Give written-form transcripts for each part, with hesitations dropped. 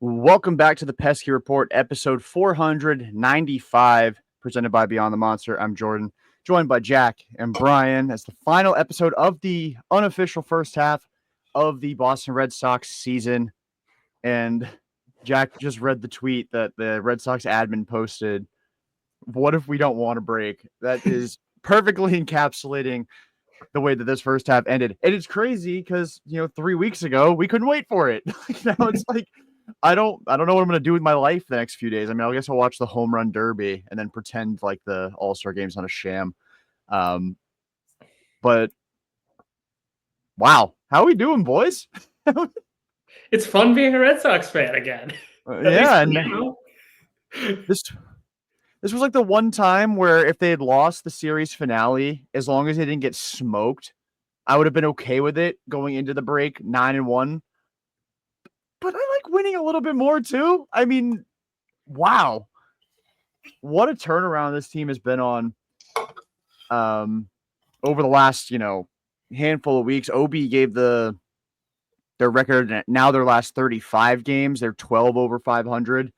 Welcome back to the Pesky Report, episode 495, presented by Beyond the Monster. I'm Jordan, joined by Jack and Brian as the final episode of the unofficial first half of the Boston Red Sox season. And Jack just read the tweet that the Red Sox admin posted. What if we don't want to break? That is perfectly encapsulating the way that this first half ended. And it's crazy because, 3 weeks ago, we couldn't wait for it. Now it's like, I don't know what I'm going to do with my life the next few days. I mean, I guess I'll watch the home run derby and then pretend like the All-Star game's not a sham. But wow, how are we doing, boys? It's fun being a Red Sox fan again. Yeah, and this was like the one time where if they had lost the series finale, as long as they didn't get smoked, I would have been okay with it going into the break 9-1. But I like winning a little bit more too. I mean, wow. What a turnaround this team has been on over the last, handful of weeks. OB gave their record, now their last 35 games, they're 12 over 500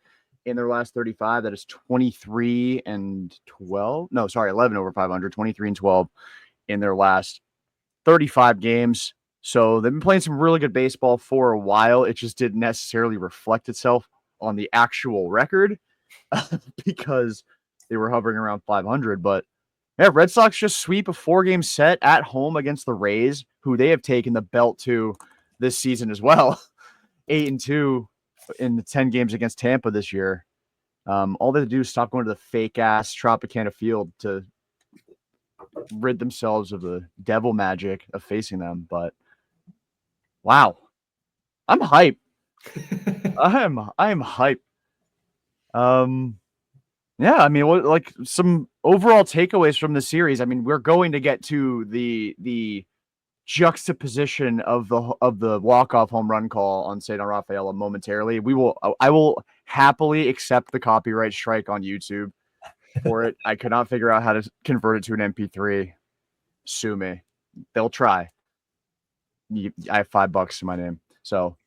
in their last 35. That is 23 and 12. No, sorry, 11 over 500, 23 and 12 in their last 35 games. So they've been playing some really good baseball for a while. It just didn't necessarily reflect itself on the actual record because they were hovering around 500. But yeah, Red Sox just sweep a 4-game set at home against the Rays, who they have taken the belt to this season as well. 8-2 in the 10 games against Tampa this year. All they have to do is stop going to the fake-ass Tropicana Field to rid themselves of the devil magic of facing them. But wow, I'm hype. I am hype. Yeah, I mean, like some overall takeaways from the series. I mean, we're going to get to the juxtaposition of the walk-off home run call on Ceddanne Rafaela momentarily. I will happily accept the copyright strike on YouTube for it. I could not figure out how to convert it to an MP3. Sue me. They'll try. I have $5 to my name. So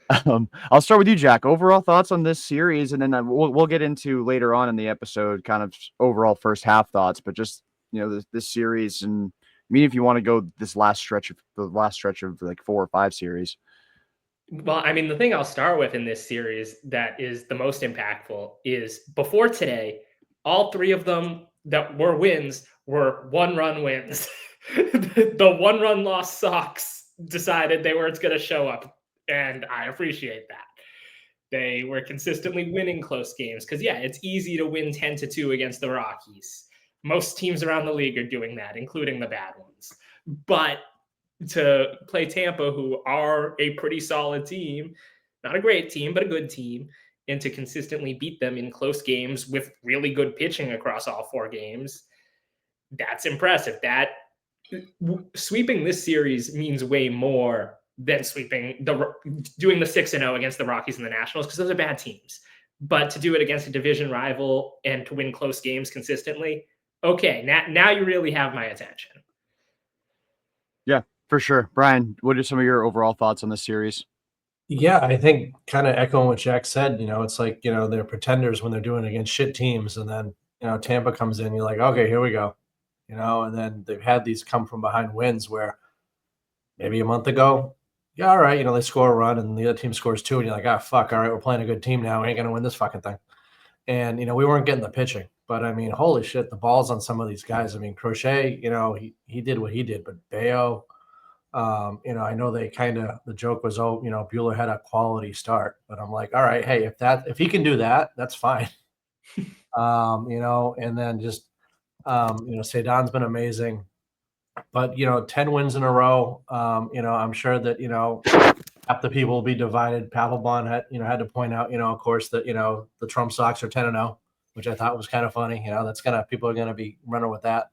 I'll start with you, Jack. Overall thoughts on this series, and then we'll get into later on in the episode kind of overall first half thoughts, but just, this series, and I mean, if you want to go the last stretch of like 4 or 5 series. Well, I mean, the thing I'll start with in this series that is the most impactful is before today, all 3 of them that were wins were 1-run wins. The 1-run loss Sox decided they weren't going to show up, and I appreciate that. They were consistently winning close games because, yeah, it's easy to win 10-2 against the Rockies. Most teams around the league are doing that, including the bad ones. But to play Tampa, who are a pretty solid team, not a great team, but a good team, and to consistently beat them in close games with really good pitching across all 4 games, that's impressive. That sweeping this series means way more than doing the 6-0 against the Rockies and the Nationals, because those are bad teams. But to do it against a division rival and to win close games consistently, okay, now you really have my attention. Yeah, for sure. Brian, what are some of your overall thoughts on this series? Yeah, I think kind of echoing what Jack said, it's like, they're pretenders when they're doing it against shit teams. And then, Tampa comes in, you're like, okay, here we go. And then they've had these come from behind wins where maybe a month ago, yeah, all right, they score a run and the other team scores 2, and you're like, fuck, all right, we're playing a good team now. We ain't going to win this fucking thing. And, we weren't getting the pitching. But, I mean, holy shit, the balls on some of these guys. I mean, Crochet, he did what he did. But Bello, I know they the joke was, Bueller had a quality start. But I'm like, all right, hey, if he can do that, that's fine. And then just, Ceddanne's been amazing. But, 10 wins in a row, I'm sure that, half the people will be divided. Papelbon had to point out, of course, that the Trump Sox are 10-0, which I thought was kind of funny. People are gonna be running with that.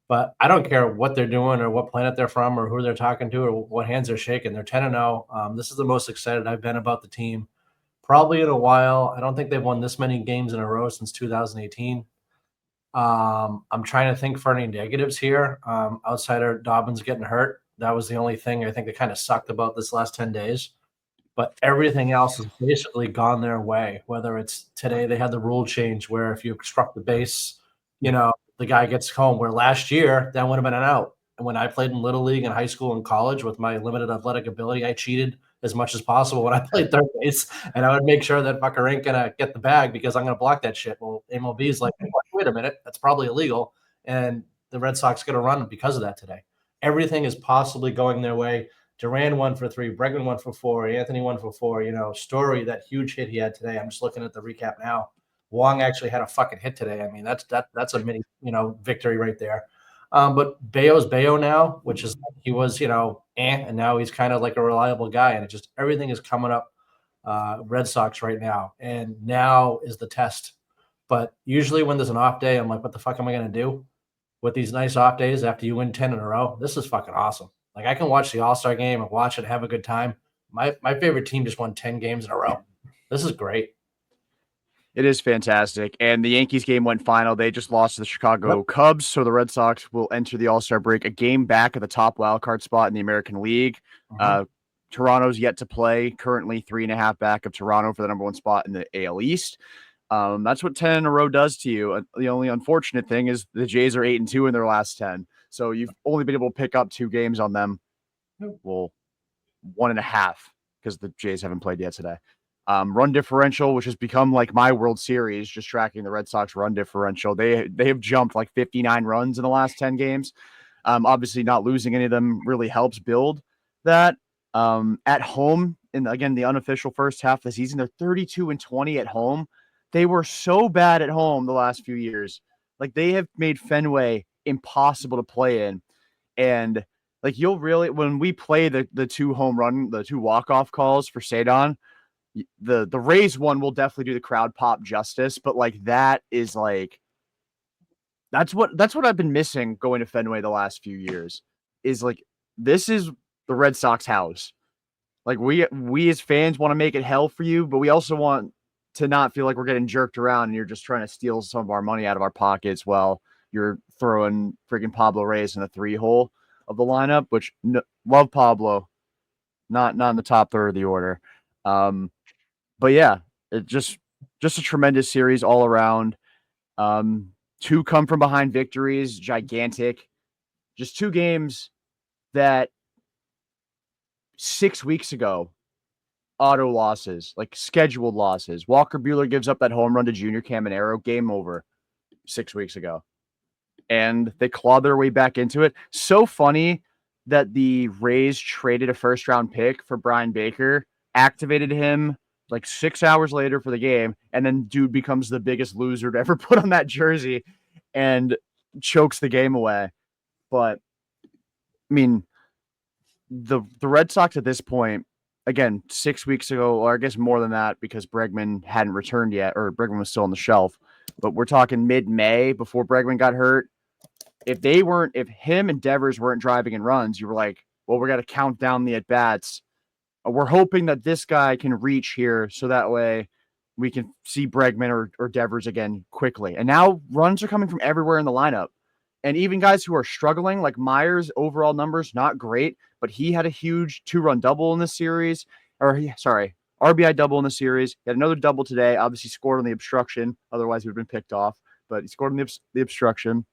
But I don't care what they're doing or what planet they're from or who they're talking to or what hands they're shaking. They're 10-0. This is the most excited I've been about the team probably in a while. I don't think they've won this many games in a row since 2018. I'm trying to think for any negatives here. Outside of Dobbins getting hurt, that was the only thing I think that kind of sucked about this last 10 days. But everything else has basically gone their way. Whether it's today, they had the rule change where if you struck the base, the guy gets home. Where last year, that would have been an out. And when I played in Little League in high school and college with my limited athletic ability, I cheated as much as possible when I played third base. And I would make sure that fucker ain't going to get the bag because I'm going to block that shit. Well, MLB is like, wait a minute, that's probably illegal. And the Red Sox going to run because of that today. Everything is possibly going their way. Duran 1 for 3, Bregman 1 for 4, Anthony 1 for 4. Story, that huge hit he had today. I'm just looking at the recap now. Wong actually had a fucking hit today. I mean, that's a mini, victory right there. But Bello's Bello now, which is he was, and now he's kind of like a reliable guy, and everything is coming up Red Sox right now. And now is the test. But usually when there's an off day, I'm like, what the fuck am I gonna do with these nice off days after you win 10 in a row? This is fucking awesome. Like I can watch the All-Star game and watch it, have a good time. My favorite team just won 10 games in a row. This is great. It is fantastic. And the Yankees game went final. They just lost to the Chicago Cubs. So the Red Sox will enter the All-Star break a game back at the top wildcard spot in the American League. Toronto's yet to play, currently 3.5 back of Toronto for the number 1 spot in the AL East. That's what 10 in a row does to you. The only unfortunate thing is the Jays are 8-2 in their last 10. So you've only been able to pick up 2 games on them. Well, 1.5 because the Jays haven't played yet today. Run differential, which has become like my World Series, just tracking the Red Sox run differential. They have jumped like 59 runs in the last 10 games. Obviously not losing any of them really helps build that. At home, and again, the unofficial first half of the season, they're 32-20 at home. They were so bad at home the last few years. Like they have made Fenway impossible to play in. And like you'll really, when we play the 2 home run, the 2 walk-off calls for Ceddanne, the Rays one will definitely do the crowd pop justice, but like that is like that's what I've been missing going to Fenway the last few years is like this is the Red Sox house. Like we as fans want to make it hell for you, but we also want to not feel like we're getting jerked around and you're just trying to steal some of our money out of our pockets while you're throwing freaking Pablo Reyes in the 3-hole of the lineup, which love Pablo, not in the top third of the order. But yeah, it just a tremendous series all around. 2 come from behind victories, gigantic. Just 2 games that 6 weeks ago, auto losses, like scheduled losses. Walker Buehler gives up that home run to Junior Caminero, game over 6 weeks ago. And they clawed their way back into it. So funny that the Rays traded a first-round pick for Brian Baker, activated him like 6 hours later for the game, and then dude becomes the biggest loser to ever put on that jersey and chokes the game away. But I mean, the Red Sox at this point, again, 6 weeks ago, or I guess more than that because Bregman hadn't returned yet, or Bregman was still on the shelf, but we're talking mid-May before Bregman got hurt. If him and Devers weren't driving in runs, you were like, well, we got to count down the at-bats. We're hoping that this guy can reach here so that way we can see Bregman or Devers again quickly. And now runs are coming from everywhere in the lineup. And even guys who are struggling, like Myers, overall numbers, not great, but he had a huge 2-run double in the series. RBI double in the series. He had another double today, obviously scored on the obstruction. Otherwise, he would have been picked off. But he scored on the obstruction.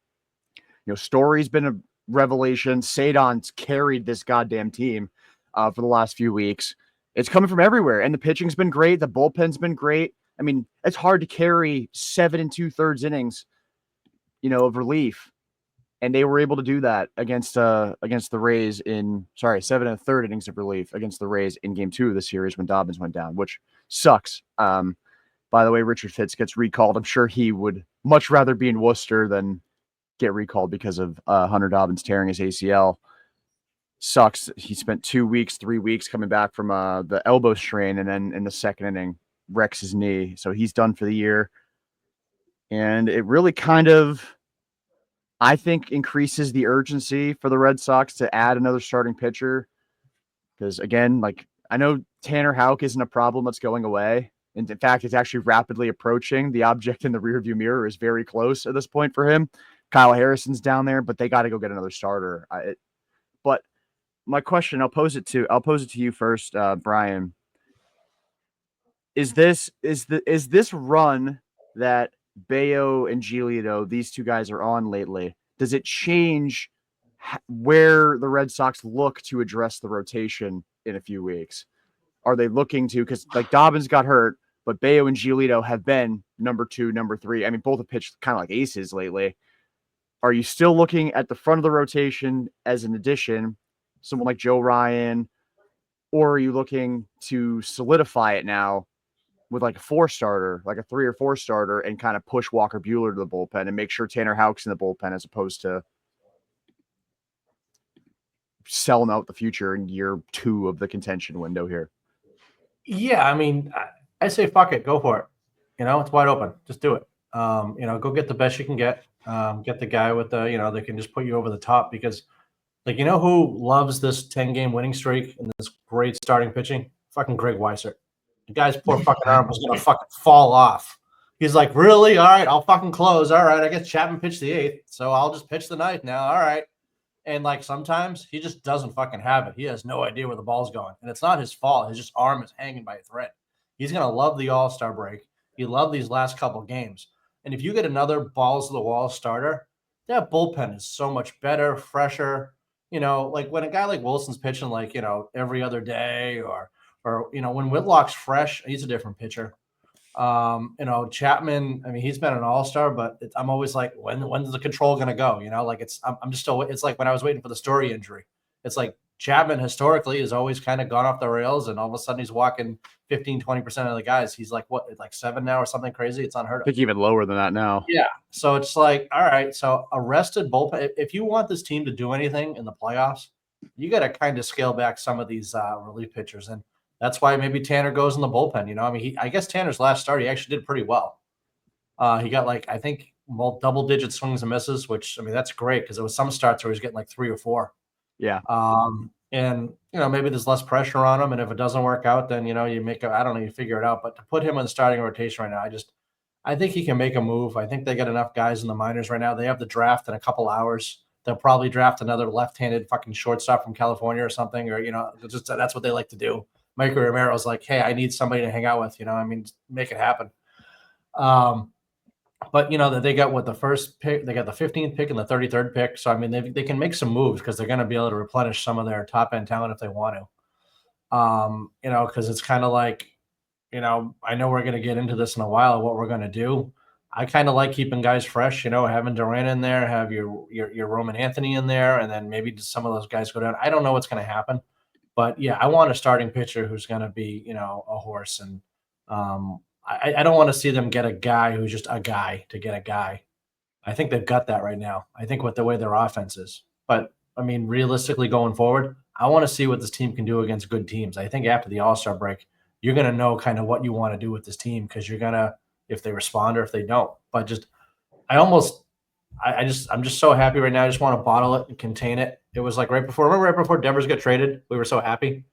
Story's been a revelation. Ceddanne's carried this goddamn team for the last few weeks. It's coming from everywhere. And the pitching's been great. The bullpen's been great. I mean, it's hard to carry 7 2/3 innings, of relief. And they were able to do that against the Rays 7 1/3 innings of relief against the Rays in game 2 of the series when Dobbins went down, which sucks. By the way, Richard Fitz gets recalled. I'm sure he would much rather be in Worcester than get recalled because of Hunter Dobbins tearing his ACL. sucks. He spent 2 weeks, 3 weeks coming back from the elbow strain, and then in the second inning wrecks his knee, so he's done for the year. And it really kind of, I think, increases the urgency for the Red Sox to add another starting pitcher. Because again, like, I know Tanner Houck isn't a problem that's going away. And in fact, it's actually rapidly approaching. The object in the rearview mirror is very close at this point for him. Kyle Harrison's down there, but they got to go get another starter. But my question, I'll pose it to you first, Brayan. Is this run that Bello and Giolito, these two guys, are on lately, does it change where the Red Sox look to address the rotation in a few weeks? Are they looking to, because like Dobbins got hurt, but Bello and Giolito have been number 2, number 3. I mean, both have pitched kind of like aces lately. Are you still looking at the front of the rotation as an addition, someone like Joe Ryan, or are you looking to solidify it now with like a 4-starter, like a 3 or 4 starter, and kind of push Walker Buehler to the bullpen and make sure Tanner Houck's in the bullpen as opposed to selling out the future in year 2 of the contention window here? Yeah, I mean, I say fuck it, go for it. It's wide open. Just do it. Go get the best you can get. Get the guy with the, that can just put you over the top because, like, who loves this 10-game winning streak and this great starting pitching? Fucking Greg Weissert. The guy's poor fucking arm was gonna fucking fall off. He's like, really? All right, I'll fucking close. All right, I guess Chapman pitched the 8th, so I'll just pitch the 9th now. All right. And like sometimes he just doesn't fucking have it. He has no idea where the ball's going. And it's not his fault. His just arm is hanging by a thread. He's going to love the All-Star break. He loved these last couple games. And if you get another balls to the wall starter, that bullpen is so much better, fresher. Like when a guy like Wilson's pitching like, every other day or when Whitlock's fresh, he's a different pitcher. Chapman, I mean, he's been an all-star, but I'm always like, when's the control going to go? Like I'm just still, it's like when I was waiting for the Story injury. It's like Chapman historically has always kind of gone off the rails and all of a sudden he's walking 15-20% of the guys. He's like, what, like 7 now or something crazy? It's unheard of. I think even lower than that now. Yeah. So it's like, all right. So a rested bullpen, if you want this team to do anything in the playoffs, you got to kind of scale back some of these relief pitchers. And that's why maybe Tanner goes in the bullpen. I mean, I guess Tanner's last start, he actually did pretty well. He got like, I think, double-digit swings and misses, which, I mean, that's great because there was some starts where he's getting like 3 or 4. Yeah. And, maybe there's less pressure on him. And if it doesn't work out, then, you figure it out. But to put him in the starting rotation right now, I think he can make a move. I think they got enough guys in the minors right now. They have the draft in a couple hours. They'll probably draft another left-handed fucking shortstop from California or something, or, just that's what they like to do. Michael Romero's like, hey, I need somebody to hang out with, make it happen. But they got the first pick, they got the 15th pick and the 33rd pick. So, I mean, they can make some moves because they're going to be able to replenish some of their top end talent if they want to. Because it's kind of like, I know we're going to get into this in a while, what we're going to do. I kind of like keeping guys fresh, having Duran in there, have your Roman Anthony in there, and then maybe some of those guys go down. I don't know what's going to happen. But yeah, I want a starting pitcher who's going to be, a horse. And I don't want to see them get a guy who's just a guy to get a guy. I think they've got that right now. I think with the way their offense is. But I mean, realistically going forward, I want to see what this team can do against good teams. I think after the All-Star break, you're going to know kind of what you want to do with this team because you're going to, if they respond or if they don't. But I'm just so happy right now. I just want to bottle it and contain it. It was like right before Devers got traded, we were so happy.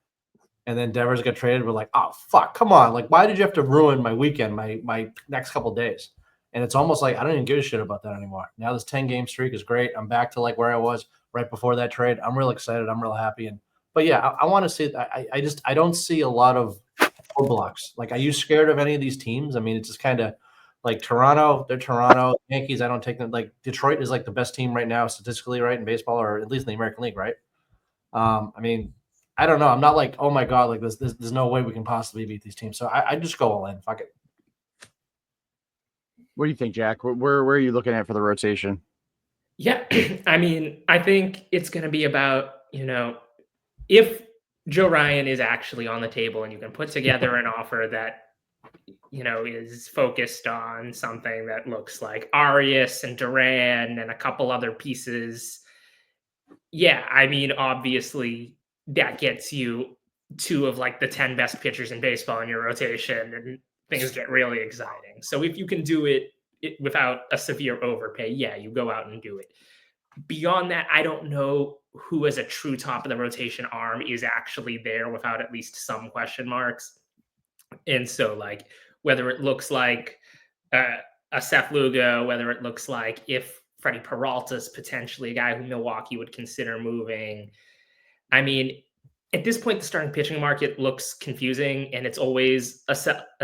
And then Devers got traded. We're like, oh, fuck, come on. Like, why did you have to ruin my weekend, my next couple of days? And it's almost like I don't even give a shit about that anymore. Now this 10-game streak is great. I'm back to like where I was right before that trade. I'm real excited. I'm real happy. But yeah, I want to see. I don't see a lot of roadblocks. Like, are you scared of any of these teams? I mean, it's just kind of like Toronto. They're Toronto. Yankees, I don't take them. Like Detroit is like the best team right now statistically, right, in baseball, or at least in the American League, right? I mean, I don't know. I'm not like, oh my god, like there's no way we can possibly beat these teams. So I just go all in. Fuck it. What do you think, Jack? Where are you looking at for the rotation? Yeah, I mean, I think it's going to be about, if Joe Ryan is actually on the table and you can put together an offer that, is focused on something that looks like Arias and Duran and a couple other pieces, Yeah, I mean, obviously, that gets you 2 of, like, the 10 best pitchers in baseball in your rotation, and things get really exciting. So if you can do it without a severe overpay, yeah, you go out and do it. Beyond that, I don't know who as a true top of the rotation arm is actually there without at least some question marks. And so, like, whether it looks like uh, a Seth Lugo, whether it looks like if Freddie Peralta's potentially a guy who Milwaukee would consider moving. I mean, at this point, the starting pitching market looks confusing, and it's always a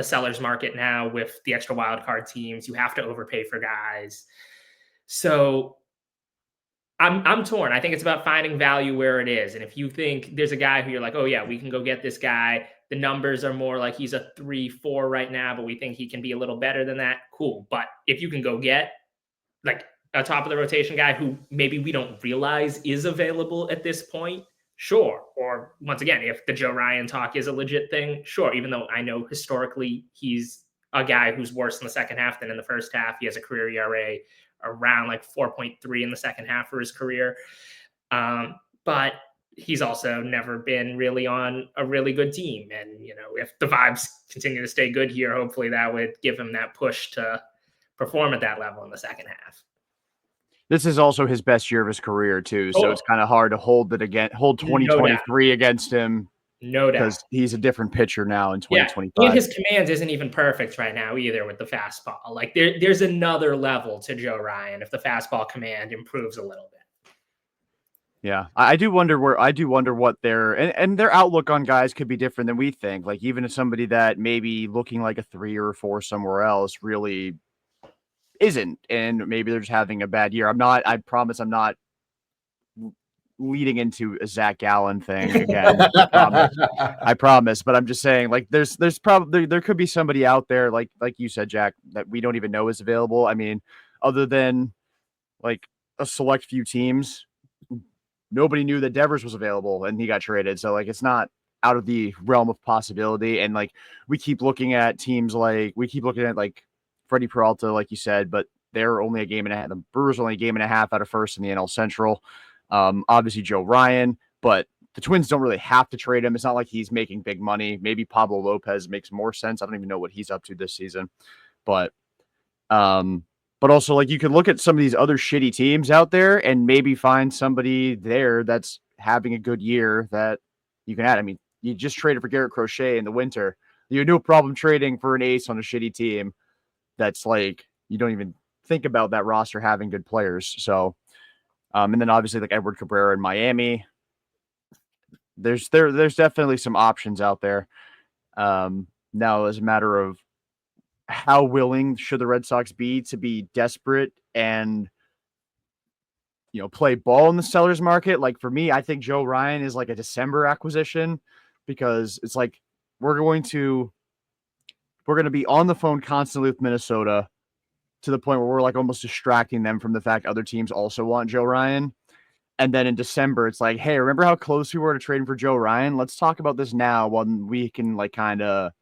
seller's market now with the extra wild card teams. You have to overpay for guys. So I'm torn. I think it's about finding value where it is. And if you think there's a guy who you're like, oh yeah, we can go get this guy. The numbers are more like he's a 3-4 right now, but we think he can be a little better than that. Cool. But if you can go get like a top of the rotation guy who maybe we don't realize is available at this point, sure. Or once again, if the Joe Ryan talk is a legit thing, sure. Even though I know historically he's a guy who's worse in the second half than in the first half. He has a career ERA around like 4.3 in the second half for his career. But he's also never been really on a really good team. And, you know, if the vibes continue to stay good here, hopefully that would give him that push to perform at that level in the second half. This is also his best year of his career too, so it's kind of hard to hold 2023 against him. No doubt. Because he's a different pitcher now in 2025. Yeah, and his command isn't even perfect right now either with the fastball. Like there's another level to Joe Ryan if the fastball command improves a little bit. Yeah, I do wonder what their outlook on guys could be different than we think. Like even if somebody that maybe looking like a 3 or a 4 somewhere else really isn't, and maybe they're just having a bad year. I promise I'm not leading into a Zach Gallen thing again. I promise. But I'm just saying, like, there's probably there could be somebody out there, like you said, Jack, that we don't even know is available. I mean, other than like a select few teams, nobody knew that Devers was available and he got traded. So like, it's not out of the realm of possibility. And like, we keep looking at teams like Freddie Peralta, like you said, but they're only a game and a half. The Brewers are only a game and a half out of first in the NL Central. Obviously Joe Ryan, but the Twins don't really have to trade him. It's not like he's making big money. Maybe Pablo Lopez makes more sense. I don't even know what he's up to this season, but also like you could look at some of these other shitty teams out there and maybe find somebody there that's having a good year that you can add. I mean, you just traded for Garrett Crochet in the winter. You had no problem trading for an ace on a shitty team. That's like, you don't even think about that roster having good players. So, and then obviously like Edward Cabrera in Miami. There's definitely some options out there. Now as a matter of how willing should the Red Sox be to be desperate and, you know, play ball in the sellers market? Like for me, I think Joe Ryan is like a December acquisition because it's like we're going to be on the phone constantly with Minnesota to the point where we're like almost distracting them from the fact other teams also want Joe Ryan. And then in December, it's like, hey, remember how close we were to trading for Joe Ryan? Let's talk about this now while we can like kind of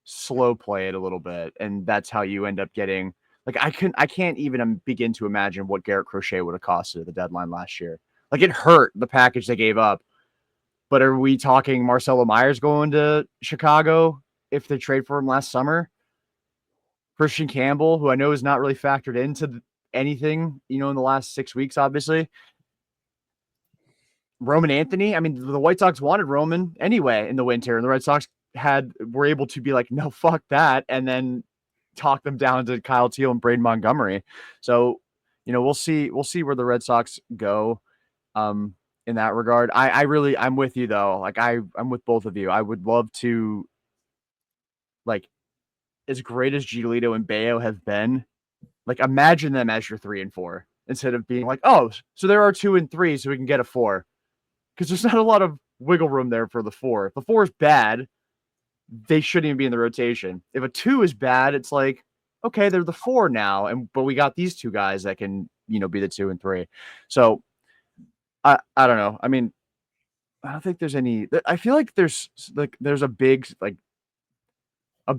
slow play it a little bit. And that's how you end up getting like, I can't even begin to imagine what Garrett Crochet would have costed at the deadline last year. Like it hurt the package they gave up. But are we talking Marcelo Myers going to Chicago if they trade for him last summer? Christian Campbell, who I know is not really factored into anything, you know, in the last 6 weeks, obviously. Roman Anthony. I mean, the White Sox wanted Roman anyway in the winter, and the Red Sox were able to be like, no, fuck that, and then talk them down to Kyle Teal and Braden Montgomery. So, you know, we'll see where the Red Sox go in that regard. I'm with you though. Like I'm with both of you. I would love to, like, as great as Giolito and Bello have been, like imagine them as your 3 and 4 instead of being like, oh, so there are 2 and 3, so we can get a 4. Because there's not a lot of wiggle room there for the 4. If the 4 is bad, they shouldn't even be in the rotation. If a 2 is bad, it's like, okay, they're the 4 now, but we got these 2 guys that can, you know, be the 2 and 3. So I don't know. I mean, I don't think there's any. I feel like there's a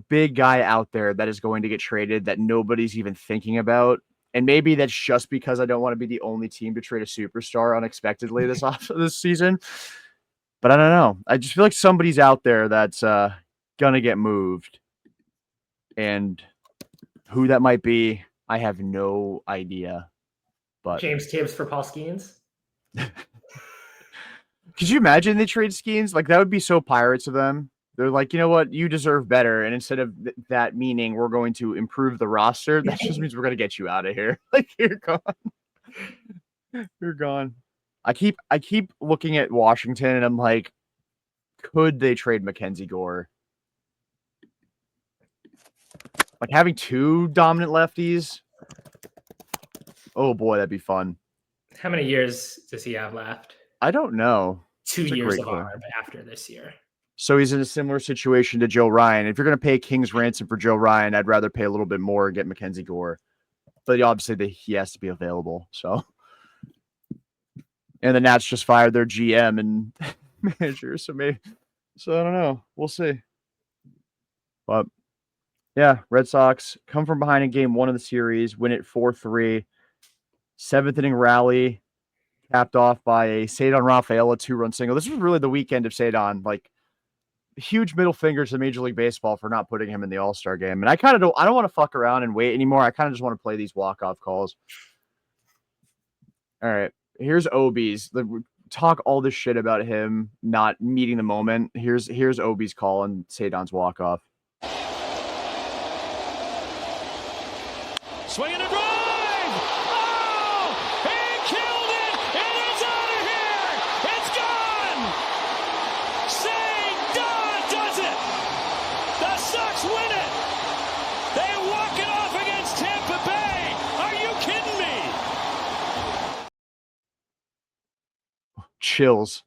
big guy out there that is going to get traded that nobody's even thinking about, And maybe that's just because I don't want to be the only team to trade a superstar unexpectedly this season. But I don't know. I just feel like somebody's out there that's gonna get moved. And who that might be, I have no idea. But James Tibbs for Paul Skeens. Could you imagine they trade Skeens? Like, that would be so Pirates of them. They're like, you know what? You deserve better. And instead of that meaning we're going to improve the roster, that just means we're going to get you out of here. Like, you're gone. You're gone. I keep looking at Washington and I'm like, could they trade Mackenzie Gore? Like, having two dominant lefties. Oh boy, that'd be fun. How many years does he have left? I don't know. 2 That's a years great of question. ARB after this year. So he's in a similar situation to Joe Ryan. If you're going to pay King's ransom for Joe Ryan, I'd rather pay a little bit more and get Mackenzie Gore. But obviously, he has to be available. So, and the Nats just fired their GM and manager. So I don't know. We'll see. But yeah, Red Sox come from behind in game 1 of the series, win it 4-3. 7th inning rally, capped off by a Ceddanne Rafaela 2-run single. This was really the weekend of Ceddanne. Like, huge middle finger to Major League Baseball for not putting him in the All-Star game. And I don't want to fuck around and wait anymore. I kind of just want to play these walk-off calls. All right. Here's Obi's. Talk all this shit about him not meeting the moment. Here's Obi's call and Ceddanne's walk-off. Swinging a drive! Oh! He killed it! And it's out of here! It's gone! Ceddanne does it! The Sox win it! They walk it off against Tampa Bay! Are you kidding me? Chills.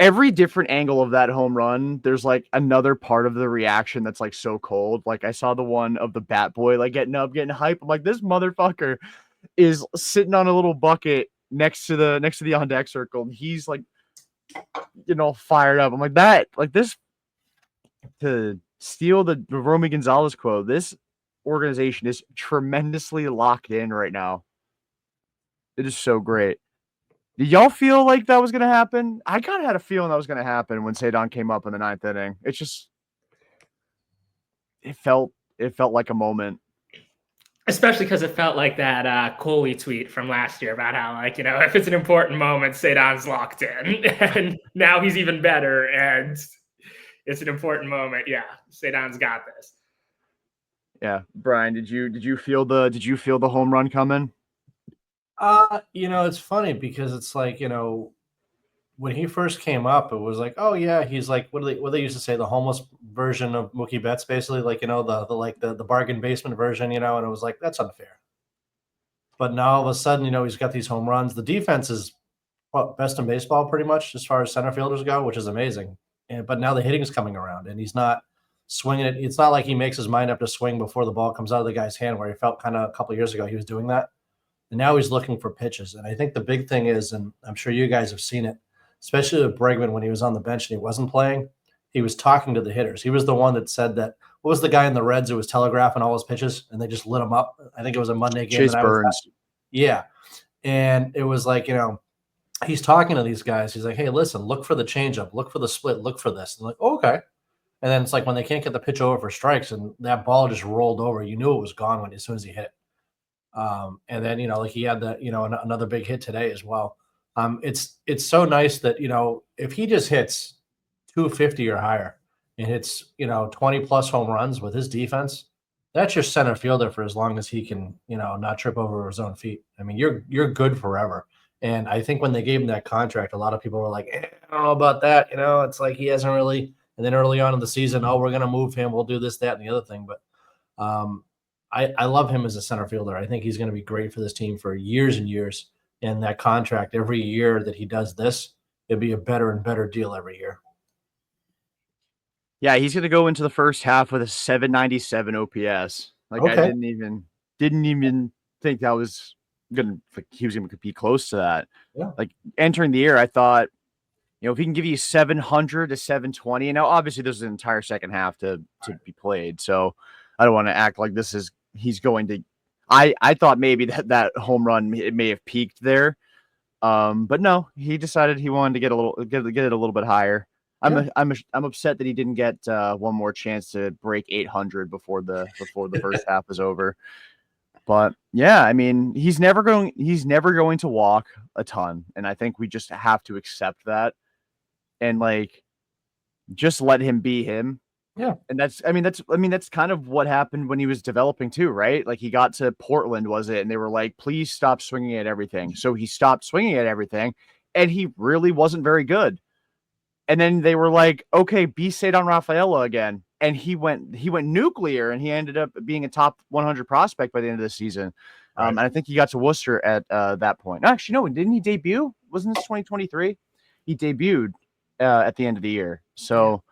Every different angle of that home run, there's like another part of the reaction that's like so cold. Like, I saw the one of the bat boy like getting up, getting hype. I'm like, this motherfucker is sitting on a little bucket next to the on deck circle, and he's like, fired up. I'm like, this to steal the Romy Gonzalez quote. This organization is tremendously locked in right now. It is so great. Did y'all feel like that was going to happen? I kind of had a feeling that was going to happen when Ceddanne came up in the 9th inning. It felt like a moment. Especially because it felt like that Coley tweet from last year about how, like, if it's an important moment, Ceddanne's locked in. And now he's even better, and it's an important moment. Yeah, Ceddanne's got this. Yeah. Brian, did you feel the home run coming? It's funny because it's like, when he first came up, it was like, oh yeah, he's like, what they used to say, the homeless version of Mookie Betts, basically, like, the bargain basement version, and it was like, that's unfair. But now all of a sudden, he's got these home runs. The defense is best in baseball pretty much as far as center fielders go, which is amazing. But now the hitting's coming around, and he's not swinging it. It's not like he makes his mind up to swing before the ball comes out of the guy's hand, where he felt kind of a couple of years ago he was doing that. And now he's looking for pitches. And I think the big thing is, and I'm sure you guys have seen it, especially with Bregman when he was on the bench and he wasn't playing, he was talking to the hitters. He was the one that said that, what was the guy in the Reds who was telegraphing all his pitches and they just lit him up? I think it was a Monday game. Chase Burns. Yeah. And it was like, he's talking to these guys. He's like, hey, listen, look for the changeup, look for the split, look for this. And like, oh, okay. And then it's like when they can't get the pitch over for strikes and that ball just rolled over, you knew it was gone as soon as he hit it. And then, like he had the, another big hit today as well. It's so nice that, if he just hits 250 or higher and hits, 20 plus home runs with his defense, that's your center fielder for as long as he can, not trip over his own feet. I mean, you're good forever. And I think when they gave him that contract, a lot of people were like, I don't know about that. It's like he hasn't really. And then early on in the season, we're going to move him. We'll do this, that, and the other thing. But, I love him as a center fielder. I think he's going to be great for this team for years and years. And that contract, every year that he does this, it'll be a better and better deal every year. Yeah, he's going to go into the first half with a 797 OPS. Like, okay. I didn't even think that was he was going to be close to that. Yeah. Like, entering the year, I thought, if he can give you 700 to 720, and now obviously there's an entire second half to be played. So I don't want to act like this is he's going to. I thought maybe that home run it may have peaked there, but no, he decided he wanted to get it a little bit higher. I'm upset that he didn't get one more chance to break 800 before the first half was over. But yeah, I mean, he's never going to walk a ton, and I think we just have to accept that and like just let him be him. Yeah. And that's kind of what happened when he was developing too, right? Like he got to Portland, was it? And they were like, please stop swinging at everything. So he stopped swinging at everything, and he really wasn't very good. And then they were like, okay, be Ceddanne Rafaela again. And he went nuclear, and he ended up being a top 100 prospect by the end of the season. Right. And I think he got to Worcester at that point. Actually, no, didn't he debut? Wasn't this 2023? He debuted at the end of the year. So,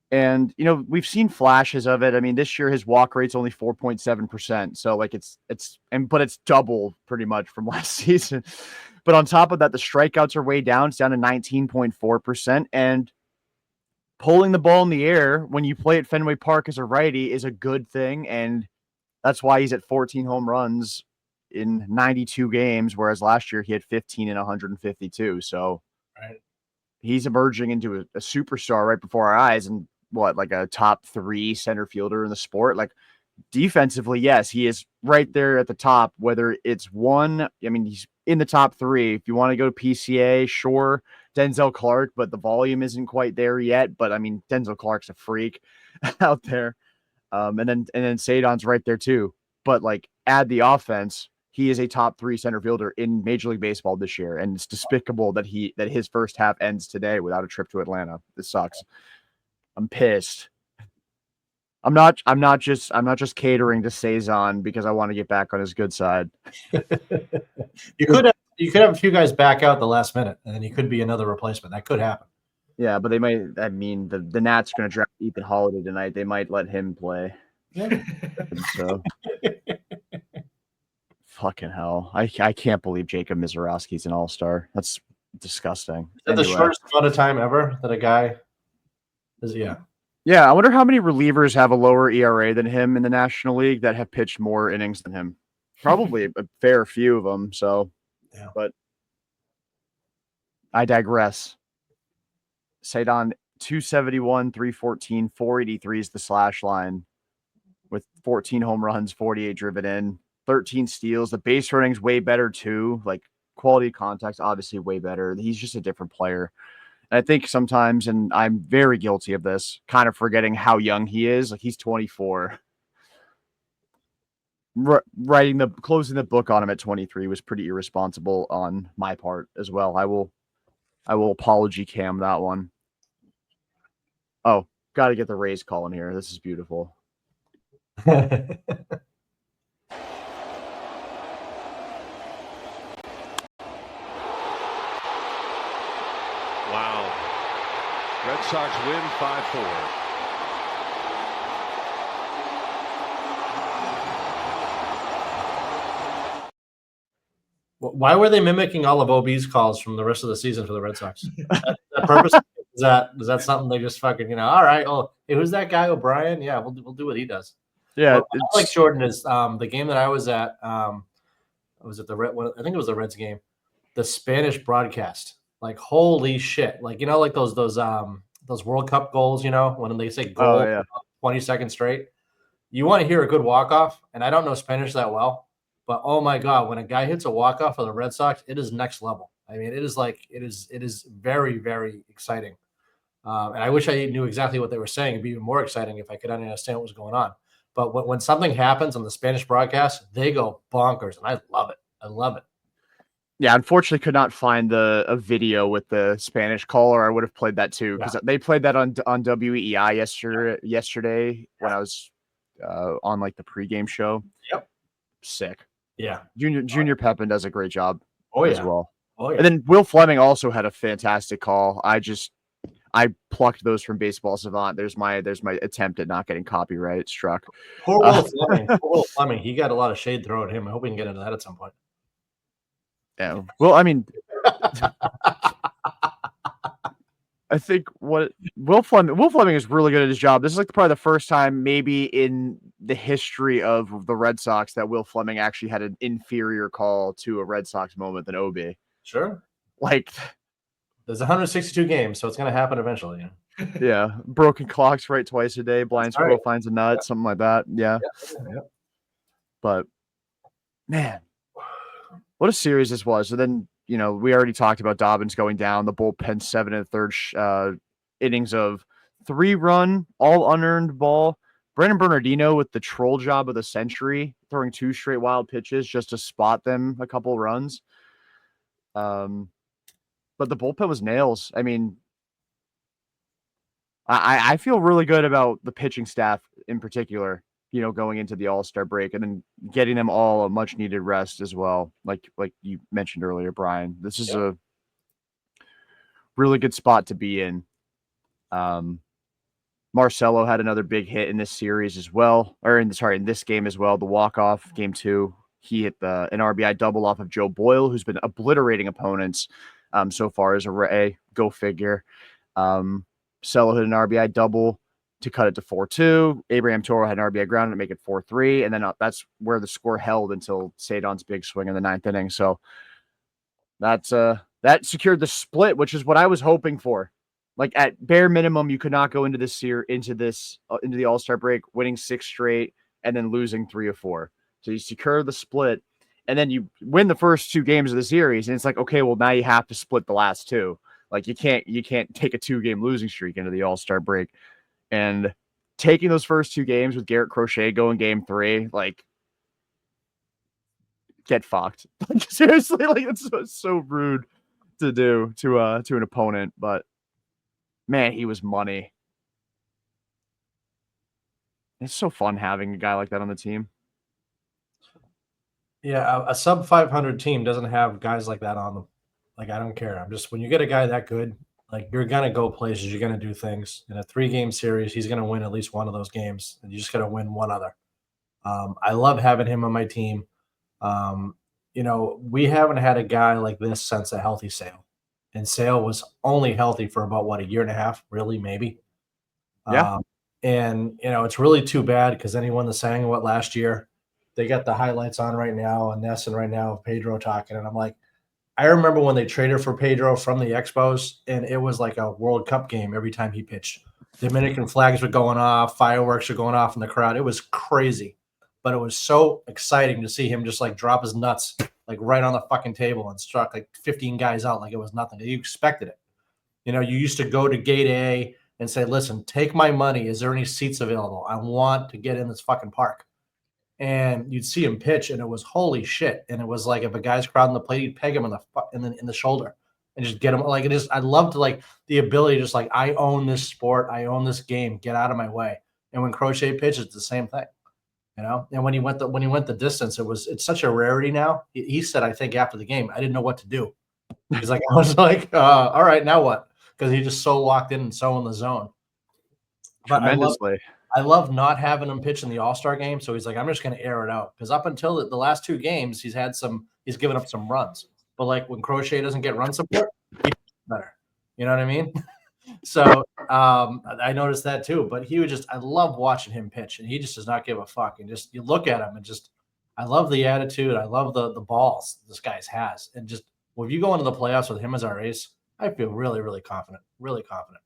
and we've seen flashes of it. I mean, this year his walk rate's only 4.7%. So like but it's double pretty much from last season. But on top of that, the strikeouts are way down. It's down to 19.4%. And pulling the ball in the air when you play at Fenway Park as a righty is a good thing. And that's why he's at 14 home runs in 92 games, whereas last year he had 15 in 152. So he's emerging into a superstar right before our eyes, and like a top 3 center fielder in the sport. Like defensively, yes, he is right there at the top, whether it's one. I mean, he's in the top 3. If you want to go to PCA, sure, Denzel Clark, but the volume isn't quite there yet. But I mean, Denzel Clark's a freak out there. And then Ceddanne's right there too. But like add the offense, he is a top 3 center fielder in Major League Baseball this year. And it's despicable that his first half ends today without a trip to Atlanta. This sucks. I'm pissed. I'm not just catering to Ceddanne because I want to get back on his good side. You could have a few guys back out the last minute, and then he could be another replacement. That could happen. Yeah, but they might. I mean, the Nats are going to draft Ethan Holiday tonight. They might let him play. Yeah. So, fucking hell! I can't believe Jacob Mizorowski's an all-star. That's disgusting. Is that the shortest amount of time ever that a guy is? Yeah. Yeah, I wonder how many relievers have a lower ERA than him in the National League that have pitched more innings than him. Probably a fair few of them. So, yeah. But I digress. Ceddanne 271, 314, 483 is the slash line with 14 home runs, 48 driven in, 13 steals. The base running's way better too. Like quality of contact's obviously way better. He's just a different player. And I think sometimes, and I'm very guilty of this, kind of forgetting how young he is. Like he's 24. Closing the book on him at 23 was pretty irresponsible on my part as well. I will apology cam that one. Oh, got to get the Rays call in here. This is beautiful. Wow. Red Sox win 5-4. Why were they mimicking all of OB's calls from the rest of the season for the Red Sox? That purpose? Is that something they just fucking, all right, oh, hey, who's that guy, O'Brien? Yeah, we'll do what he does. Yeah. What I like Jordan is the game that I was at, was it the Red? I think it was the Reds game. The Spanish broadcast, like holy shit, like like those World Cup goals, when they say goal 20 seconds straight. You want to hear a good walk off, and I don't know Spanish that well, but oh my god, when a guy hits a walk off for the Red Sox, it is next level. I mean, it is very, very exciting. And I wish I knew exactly what they were saying. It'd be even more exciting if I could understand what was going on. But when something happens on the Spanish broadcast, they go bonkers, and I love it. I love it. Yeah, unfortunately, could not find a video with the Spanish call, or I would have played that too, because they played that on WEI yesterday when I was on like the pregame show. Yep, sick. Yeah, Junior Pepin does a great job. As well. Oh yeah, and then Will Fleming also had a fantastic call. I plucked those from Baseball Savant. There's my attempt at not getting copyright struck. Poor Will Fleming. Poor Will Fleming. He got a lot of shade thrown at him. I hope we can get into that at some point. Yeah. Well, I mean, I think what Will Fleming is really good at his job. This is like probably the first time maybe in the history of the Red Sox that Will Fleming actually had an inferior call to a Red Sox moment than OB. Sure. Like, there's 162 games, so it's going to happen eventually. Yeah, broken clocks right twice a day. Blind squirrel right. finds a nut, something like that. Yeah. But man, what a series this was. So then, we already talked about Dobbins going down, the bullpen 7 and 3rd innings of 3-run, all unearned ball. Brandon Bernardino with the troll job of the century, throwing 2 straight wild pitches just to spot them a couple runs. But the bullpen was nails. I mean, I feel really good about the pitching staff in particular, going into the All-Star break and then getting them all a much needed rest as well. Like you mentioned earlier, Brian, this is a really good spot to be in. Marcelo had another big hit in this series as well, or in this game as well. The walk-off game 2, he hit an RBI double off of Joe Boyle, who's been obliterating opponents so far as a Ray. Go figure. Cello hit an RBI double to cut it to 4-2. Abraham Toro had an RBI ground to make it 4-3. And then that's where the score held until Ceddanne's big swing in the 9th inning. So that secured the split, which is what I was hoping for. Like at bare minimum, you could not go into the All-Star break winning 6 straight and then losing 3 or 4. So you secure the split and then you win the first 2 games of the series. And it's like, okay, well now you have to split the last 2. Like you can't take a 2-game losing streak into the All-Star break. And taking those first 2 games with Garrett Crochet going game 3, like get fucked. Like seriously, like it's so rude to do to an opponent, but man, he was money. It's so fun having a guy like that on the team. Yeah, a sub 500 team doesn't have guys like that on them. Like, I don't care. When you get a guy that good, like, you're going to go places. You're going to do things. In a 3-game series, he's going to win at least one of those games, and you just got to win one other. I love having him on my team. We haven't had a guy like this since a healthy Sale. And Sale was only healthy for about, a year and a half, really, maybe. Yeah. And it's really too bad because then he won the Sang-What last year. They got the highlights on right now, and Ness and right now of Pedro talking, and I'm like, I remember when they traded for Pedro from the Expos, and it was like a World Cup game every time he pitched. Dominican flags were going off, fireworks were going off in the crowd. It was crazy, but it was so exciting to see him just like drop his nuts like right on the fucking table and struck like 15 guys out like it was nothing. You expected it. You used to go to gate A and say, listen, take my money. Is there any seats available? I want to get in this fucking park. And you'd see him pitch, and it was holy shit. And it was like if a guy's crowding the plate, he'd peg him in the shoulder and just get him. Like it is. I loved like the ability, just like I own this sport, I own this game. Get out of my way. And when Crochet pitches, it's the same thing, And when he went the distance, it's such a rarity now. He said, I think after the game, I didn't know what to do. He's like, I was like, all right, now what? Because he just so locked in and so in the zone. But tremendously. I love not having him pitch in the All-Star game. So he's like, I'm just going to air it out. Because up until the last 2 games, he's given up some runs. But like when Crochet doesn't get run support, he's better. You know what I mean? So I noticed that too. But I love watching him pitch. And he just does not give a fuck. And just, you look at him and I love the attitude. I love the balls this guy has. And just, well, if you go into the playoffs with him as our ace, I feel really, really confident. Really confident.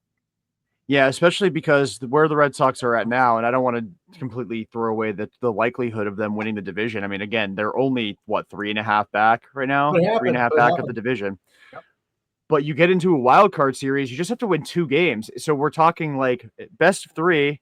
Yeah, especially because where the Red Sox are at now, and I don't want to completely throw away the likelihood of them winning the division. I mean, again, they're only 3.5 back right now, 3.5 back of the division. Yep. But you get into a wild card series, you just have to win 2 games. So we're talking like best of 3.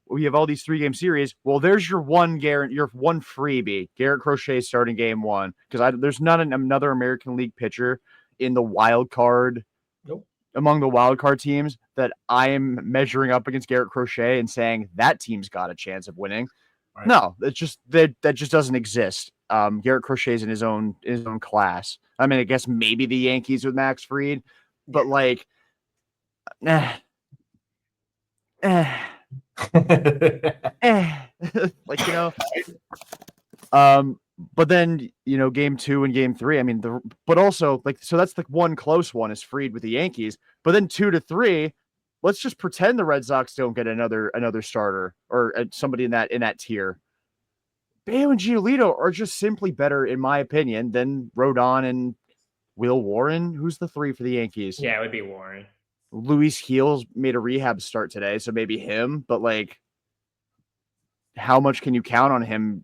We have all these 3-game series. Well, there's your one freebie. Garrett Crochet starting game 1 because there's not another American League pitcher in the wild card. Nope. Among the wild card teams that I am measuring up against Garrett Crochet and saying that team's got a chance of winning. Right. No, it's just that just doesn't exist. Garrett Crochet's in his own class. I mean, I guess maybe the Yankees with Max Fried, but like, like, but then, game 2 and game 3, I mean, but also like, so that's the one close one is Fried with the Yankees, but then 2 to 3, let's just pretend the Red Sox don't get another starter or somebody in that tier. Bello and Giolito are just simply better, in my opinion, than Rodon and Will Warren. Who's the 3 for the Yankees? Yeah, it would be Warren. Luis Heels made a rehab start today, so maybe him. But like, how much can you count on him?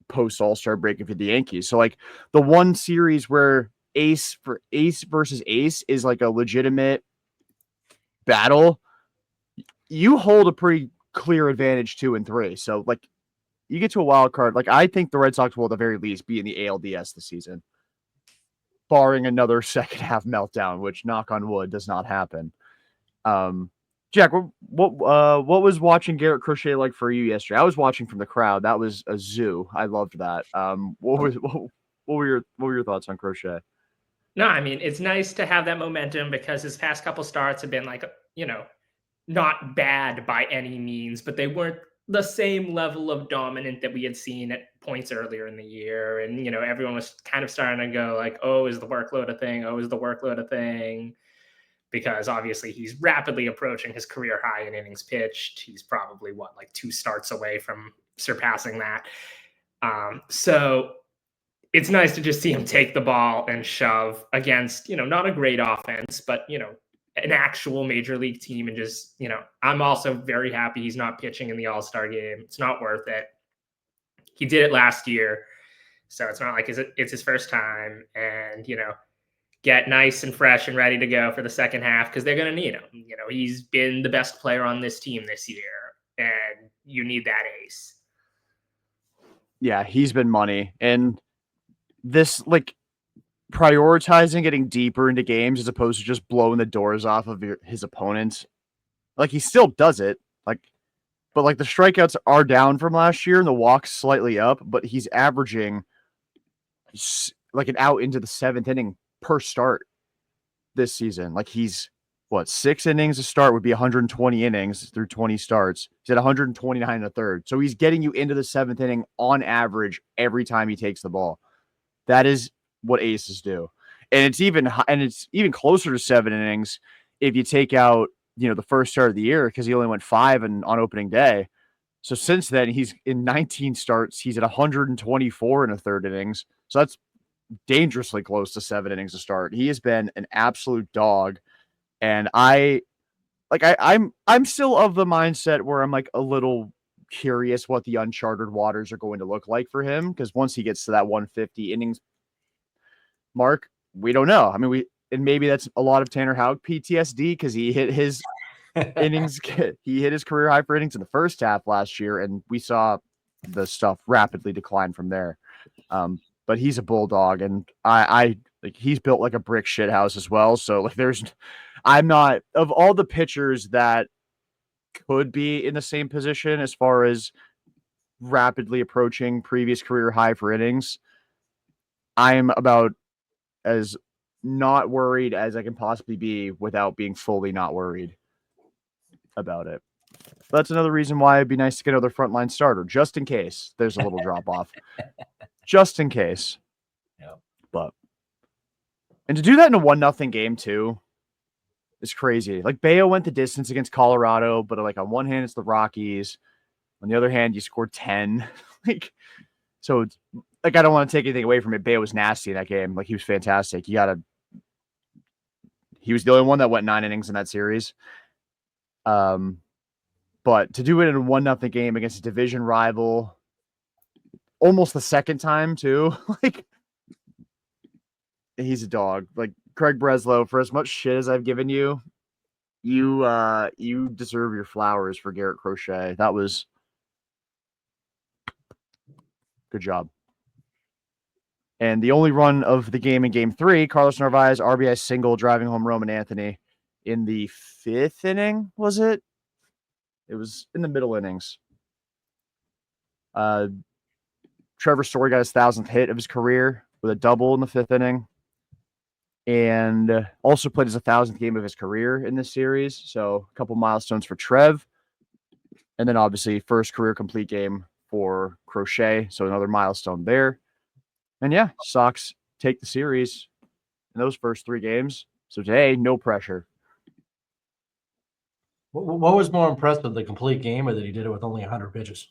Post All-Star break for the Yankees. So like, the one series where ace versus ace is like a legitimate battle, you hold a pretty clear advantage 2 and 3. So like, you get to a wild card. Like, I think the Red Sox will at the very least be in the ALDS this season, barring another second half meltdown, which, knock on wood, does not happen. Jack, what was watching Garrett Crochet like for you yesterday? I was watching from the crowd. That was a zoo. I loved that. What were your thoughts on Crochet? No, I mean, it's nice to have that momentum because his past couple starts have been like, not bad by any means, but they weren't the same level of dominant that we had seen at points earlier in the year. And, everyone was kind of starting to go like, oh, is the workload a thing? Oh, is the workload a thing? Because obviously he's rapidly approaching his career high in innings pitched. He's probably like 2 starts away from surpassing that. So it's nice to just see him take the ball and shove against, not a great offense, but, an actual major league team. And just, I'm also very happy he's not pitching in the All-Star game. It's not worth it. He did it last year, so it's not like it's his first time. And, get nice and fresh and ready to go for the second half because they're going to need him. He's been the best player on this team this year, and you need that ace. Yeah, he's been money. And this, like, prioritizing getting deeper into games as opposed to just blowing the doors off of his opponents. Like, he still does it. Like, but like, the strikeouts are down from last year and the walks slightly up, but he's averaging like an out into the 7th inning per start this season. Like, he's 6 innings a start would be 120 innings through 20 starts. He's at 129 and a third. So he's getting you into the 7th inning on average every time he takes the ball. That is what aces do. And it's even closer to 7 innings if you take out, the first start of the year, because he only went 5 on opening day. So since then, he's in 19 starts. He's at 124 in a third innings. So that's dangerously close to 7 innings to start. He has been an absolute dog. And I'm still of the mindset where I'm like a little curious what the uncharted waters are going to look like for him. Because once he gets to that 150 innings mark, we don't know. I mean, maybe that's a lot of Tanner Houck PTSD because he hit his innings. He hit his career high for innings in the first half last year, and we saw the stuff rapidly decline from there. But he's a bulldog, and I like, he's built like a brick shit house as well. So like, I'm not, of all the pitchers that could be in the same position as far as rapidly approaching previous career high for innings, I'm about as not worried as I can possibly be without being fully not worried about it. That's another reason why it'd be nice to get another frontline starter, just in case there's a little drop off. Just in case. Yeah. And to do that in a 1-0 game too is crazy. Like, Bello went the distance against Colorado, but like, on one hand it's the Rockies, on the other hand you scored 10. Like, so it's, like, I don't want to take anything away from it. Bello was nasty in that game. Like, he was fantastic. He was the only one that went 9 innings in that series. But to do it in a 1-0 game against a division rival, almost the second time too, like, he's a dog. Like, Craig Breslow, for as much shit as I've given you, you deserve your flowers for Garrett Crochet. That was good job. And the only run of the game in Game 3, Carlos Narvaez RBI single driving home Roman Anthony in the 5th inning, was it? It was in the middle innings. Trevor Story got his 1,000th hit of his career with a double in the 5th inning. And also played his 1,000th game of his career in this series. So a couple milestones for Trev. And then obviously first career complete game for Crochet. So another milestone there. And yeah, Sox take the series in those first 3 games. So today, no pressure. What was more impressive, the complete game, or that he did it with only 100 pitches?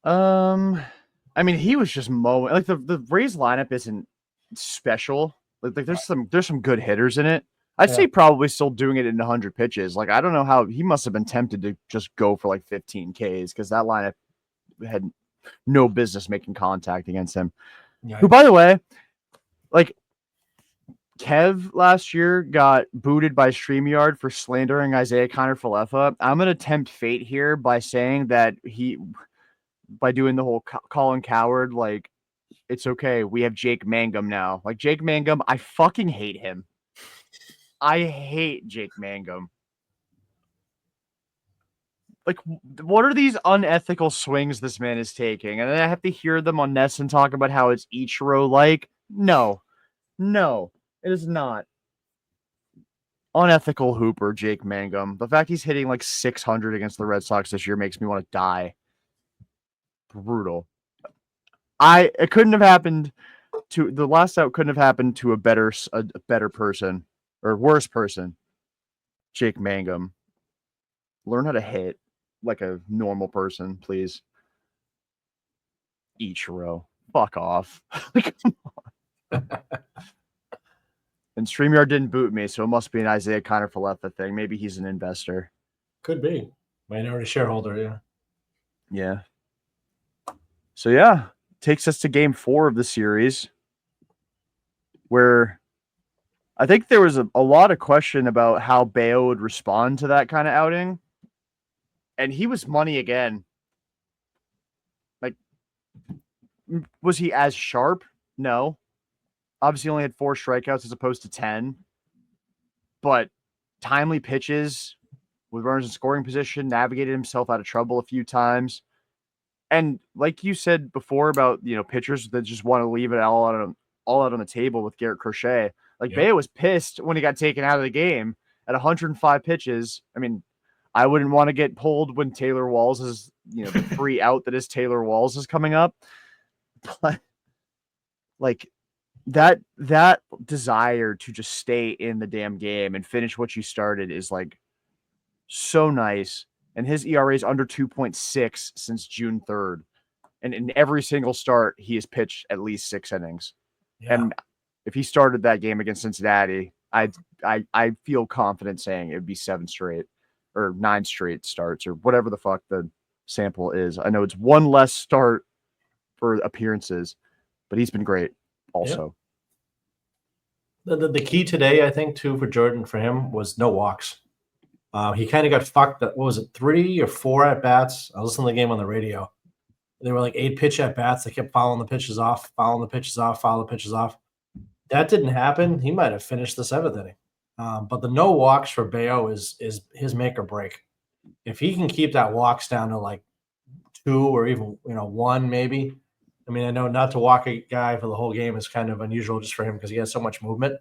I mean, he was just mowing. Like the Rays lineup isn't special. Like there's some good hitters in it. I'd say probably still doing it in 100 pitches. Like I don't know how he must have been tempted to just go for like 15 Ks because that lineup had no business making contact against him. Yeah. Who, by the way, like Kev last year got booted by StreamYard for slandering Isaiah Kiner-Falefa. I'm gonna tempt fate here by saying that by doing the whole Colin Coward, like it's okay. We have Jake Mangum now. Like Jake Mangum, I fucking hate him. I hate Jake Mangum. Like, what are these unethical swings this man is taking? And then I have to hear them on Ness and talk about how it's Ichiro-like. No, it is not. Unethical hooper, Jake Mangum. The fact he's hitting like 600 against the Red Sox this year makes me want to die. Brutal. It couldn't have happened to the last out. Couldn't have happened to a better person or worse person. Jake Mangum. Learn how to hit like a normal person, please. Ichiro. Fuck off. Come on. And StreamYard didn't boot me, so it must be an Isaiah Kiner-Falefa thing. Maybe he's an investor. Could be. Minority shareholder, yeah. Yeah. So, yeah. Takes us to game 4 of the series, where I think there was a lot of question about how Bello would respond to that kind of outing. And he was money again. Like, was he as sharp? No. Obviously, only had 4 strikeouts as opposed to 10. But timely pitches with runners in scoring position, navigated himself out of trouble a few times. And like you said before about, pitchers that just want to leave it all out on the table with Garrett Crochet. Like, Bello was pissed when he got taken out of the game at 105 pitches. I mean, I wouldn't want to get pulled when Taylor Walls is, the free out that is Taylor Walls is coming up. But, like, that desire to just stay in the damn game and finish what you started is, like, so nice. And his ERA is under 2.6 since June 3rd. And in every single start, he has pitched at least 6 innings. Yeah. And if he started that game against Cincinnati, I feel confident saying it would be 7 straight or 9 straight starts or whatever the fuck the sample is. I know it's 1 less start for appearances, but he's been great also. Yep. The key today, I think, too, for Jordan, for him, was no walks. He kind of got fucked. What was it, 3 or 4 at bats? I was listening to the game on the radio. They were like 8 pitch at bats. They kept fouling the pitches off. Fouling the pitches off. That didn't happen. He might have finished the 7th inning. But the no walks for Bello is his make or break. If he can keep that walks down to like 2 or even 1 maybe. I mean, I know not to walk a guy for the whole game is kind of unusual just for him because he has so much movement.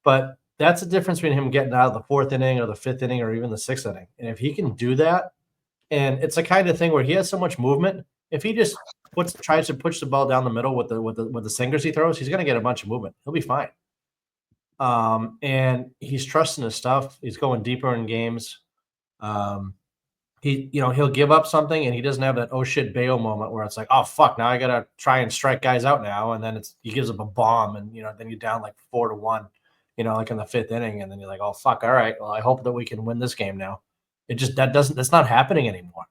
But that's the difference between him getting out of the 4th inning or the 5th inning or even the 6th inning. And if he can do that, and it's the kind of thing where he has so much movement, if he just tries to push the ball down the middle with the singers he throws, he's going to get a bunch of movement. He'll be fine. And he's trusting his stuff. He's going deeper in games. He'll give up something and he doesn't have that oh shit Bello moment where it's like, oh fuck, now I gotta try and strike guys out now, and then he gives up a bomb and then you're down like 4-1. Like in the 5th inning, and then you're like, oh fuck, all right, well, I hope that we can win this game now. That's not happening anymore.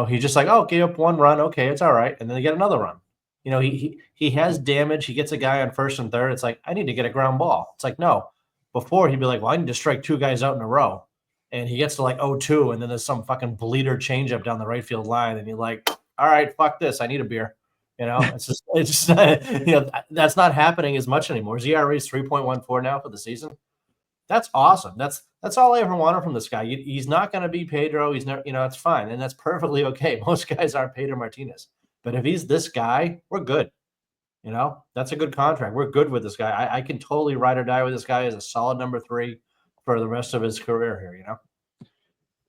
He's just like, oh, gave up 1 run, okay, it's all right, and then they get another run. He has damage. He gets a guy on 1st and 3rd. It's like, I need to get a ground ball. It's like, no. Before he'd be like, well, I need to strike 2 guys out in a row, and he gets to like 0-2, and then there's some fucking bleeder changeup down the right field line, and you're like, all right, fuck this, I need a beer. It's just that's not happening as much anymore. His ERA is 3.14 now for the season. That's awesome. That's all I ever wanted from this guy. He's not going to be Pedro. He's not, it's fine. And that's perfectly okay. Most guys aren't Pedro Martinez. But if he's this guy, we're good. That's a good contract. We're good with this guy. I can totally ride or die with this guy as a solid number 3 for the rest of his career here,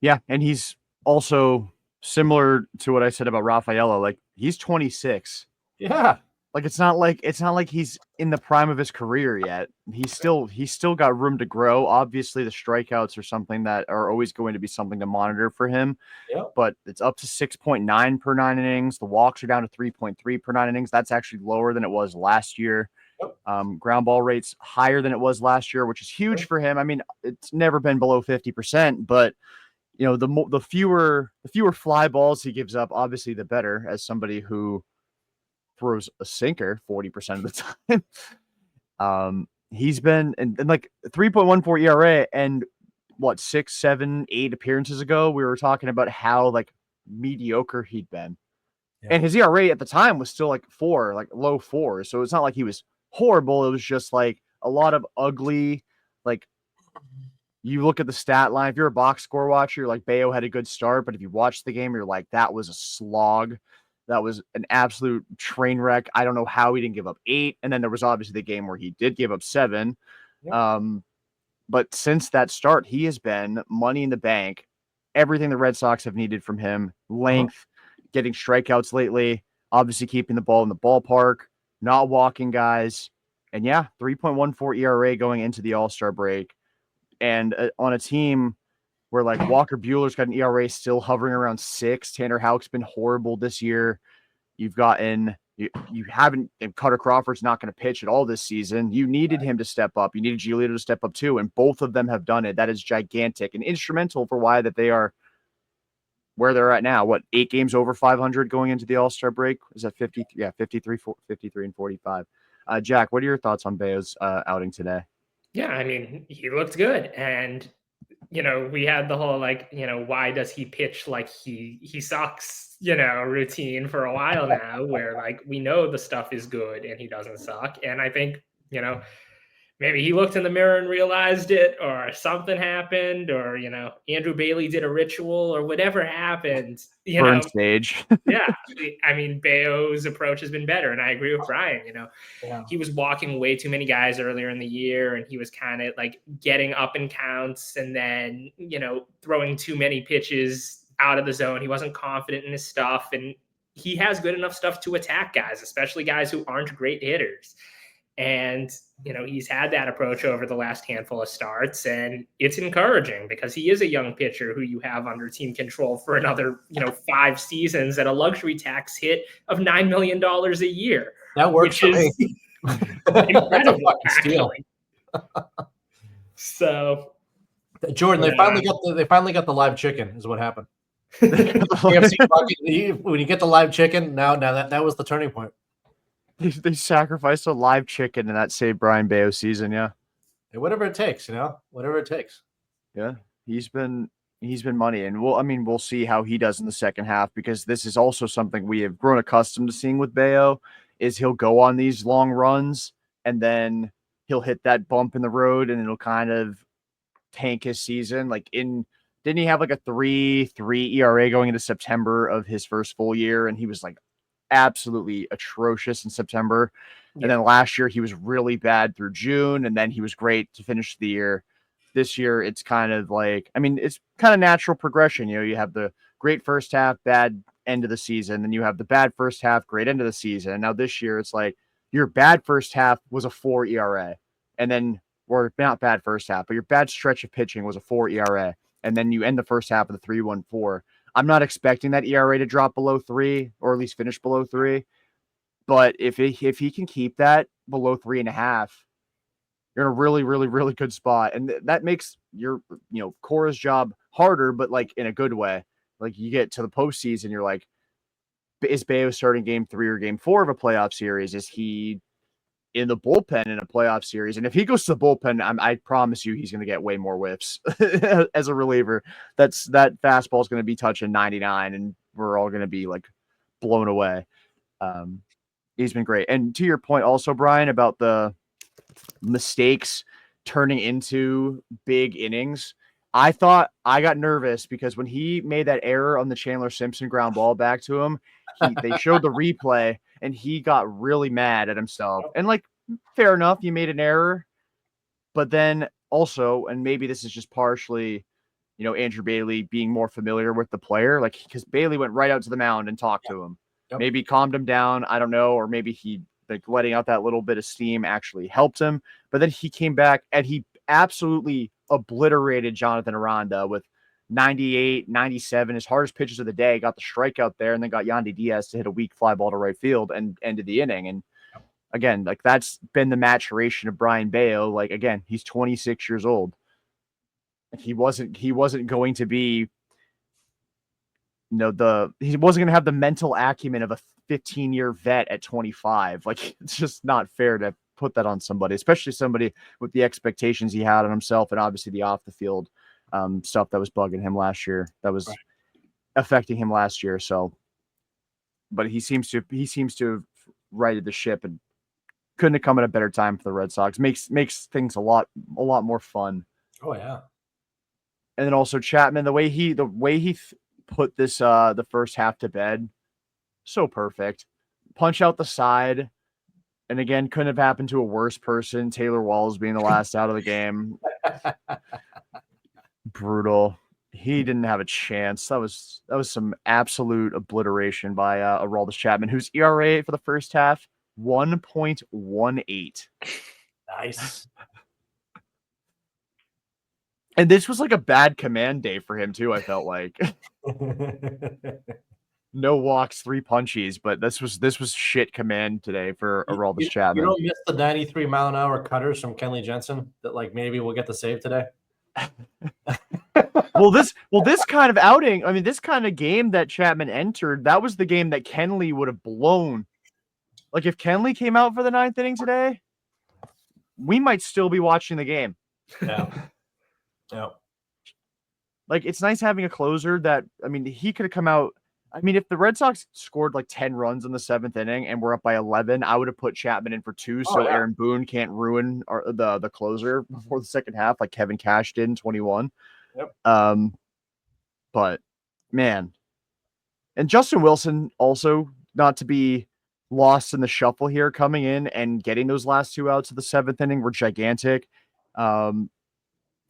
Yeah. And he's also similar to what I said about Rafaela. Like, he's 26. Yeah. Like it's not like he's in the prime of his career yet. He's still got room to grow. Obviously, the strikeouts are something that are always going to be something to monitor for him. Yep. But it's up to 6.9 per 9 innings. The walks are down to 3.3 per 9 innings. That's actually lower than it was last year. Yep. Ground ball rates higher than it was last year, which is huge for him. I mean, it's never been below 50%, but the fewer fly balls he gives up, obviously the better, as somebody who throws a sinker 40% of the time. He's been and like 3.14 ERA, and what, 6, 7, 8 appearances ago, we were talking about how like mediocre he'd been. Yeah. And his ERA at the time was still like 4, like low 4s. So it's not like he was horrible. It was just like a lot of ugly, like you look at the stat line. If you're a box score watcher, you're like, Bello had a good start. But if you watch the game, you're like, that was a slog. That was an absolute train wreck. I don't know how he didn't give up 8. And then there was obviously the game where he did give up 7. Yep. But since that start, he has been money in the bank. Everything the Red Sox have needed from him: length, getting strikeouts lately, obviously keeping the ball in the ballpark, not walking guys. And yeah, 3.14 ERA going into the All-Star break. And on a team where like Walker Buehler's got an ERA still hovering around 6. Tanner Houck's been horrible this year. You've gotten you haven't, and Cutter Crawford's not going to pitch at all this season. You needed him to step up. You needed Giolito to step up too, and both of them have done it. That is gigantic and instrumental for why that they are where they're at now. What, 8 games over 500 going into the All-Star break? Is that 50? Yeah, 53 and 45. Jack, what are your thoughts on Bello's outing today? Yeah, I mean, he looked good. And, we had the whole, like, why does he pitch like he sucks, routine for a while now, where, like, we know the stuff is good and he doesn't suck. And I think, maybe he looked in the mirror and realized it, or something happened, or, Andrew Bailey did a ritual or whatever happened, Burn stage. Yeah, I mean, Bello's approach has been better, and I agree with Brayan. Yeah. He was walking way too many guys earlier in the year, and he was kind of like getting up in counts, and then throwing too many pitches out of the zone. He wasn't confident in his stuff, and he has good enough stuff to attack guys, especially guys who aren't great hitters. And, he's had that approach over the last handful of starts, and it's encouraging because he is a young pitcher who you have under team control for another, 5 seasons at a luxury tax hit of $9 million a year. That works for me. Incredible, actually. So, Jordan, they finally got the live chicken, is what happened. KFC bucket, when you get the live chicken, now that was the turning point. They sacrificed a live chicken, and that saved Brayan Bello's season. Yeah, whatever it takes, whatever it takes. Yeah, he's been money, and we'll see how he does in the second half, because this is also something we have grown accustomed to seeing with Bello. Is he'll go on these long runs, and then he'll hit that bump in the road, and it'll kind of tank his season. Like didn't he have like a 3.3 ERA going into September of his first full year, and he was like absolutely atrocious in September. Yeah. And then last year he was really bad through June, and then he was great to finish the year. This year it's kind of like, it's kind of natural progression. You have the great first half, bad end of the season, then you have the bad first half, great end of the season. Now this year it's like your bad first half was a 4 ERA, and then, or not bad first half, but your bad stretch of pitching was a 4 ERA, and then you end the first half with a 3.14. I'm not expecting that ERA to drop below 3, or at least finish below 3. But if he can keep that below 3.5, you're in a really, really, really good spot. And that makes your, Cora's job harder, but like in a good way. Like you get to the postseason, you're like, is Bello starting game 3 or game 4 of a playoff series? Is he in the bullpen in a playoff series? And if he goes to the bullpen, I promise you he's going to get way more whiffs as a reliever. That fastball is going to be touching 99, and we're all going to be like blown away. He's been great. And to your point also, Brayan, about the mistakes turning into big innings, I thought I got nervous because when he made that error on the Chandler Simpson ground ball back to him, they showed the replay, and he got really mad at himself. And like, fair enough, you made an error. But then also, and maybe this is just partially, Andrew Bailey being more familiar with the player, like, because Bailey went right out to the mound and talked to him. Yep. Maybe calmed him down. I don't know. Or maybe he like letting out that little bit of steam actually helped him. But then he came back and he absolutely obliterated Jonathan Aranda with 98, 97, his hardest pitches of the day, got the strikeout there, and then got Yandy Diaz to hit a weak fly ball to right field and ended the inning. And again, like that's been the maturation of Brayan Bello. Like, again, he's 26 years old. He wasn't going to be, he wasn't going to have the mental acumen of a 15-year vet at 25. Like, it's just not fair to put that on somebody, especially somebody with the expectations he had on himself and obviously the off the field stuff that was bugging him last year, that was affecting him last year. So, but he seems to have righted the ship and couldn't have come at a better time for the Red Sox. Makes things a lot more fun. Oh yeah. And then also Chapman, the way he put this the first half to bed, so perfect. Punch out the side, and again, couldn't have happened to a worse person. Taylor Walls being the last out of the game. Brutal. He didn't have a chance. That was some absolute obliteration by Aroldis Chapman, whose ERA for the first half 1.18. Nice. And this was like a bad command day for him too, I felt like. No walks, 3 punchies, but this was shit command today for Aroldis Chapman. You don't miss the 93-mile-an-hour cutters from Kenley Jensen that like maybe we'll get the save today. Well, this kind of outing, I mean, this kind of game that Chapman entered, that was the game that Kenley would have blown. Like, if Kenley came out for the 9th inning today, we might still be watching the game. Yeah. Yeah. Like, it's nice having a closer that, I mean, he could have come out. I mean, if the Red Sox scored like 10 runs in the 7th inning and we're up by 11, I would have put Chapman in for 2 so Aaron Boone can't ruin the closer before the second half like Kevin Cash did in 21. Yep. But, man. And Justin Wilson also, not to be lost in the shuffle here, coming in and getting those last 2 outs of the 7th inning were gigantic.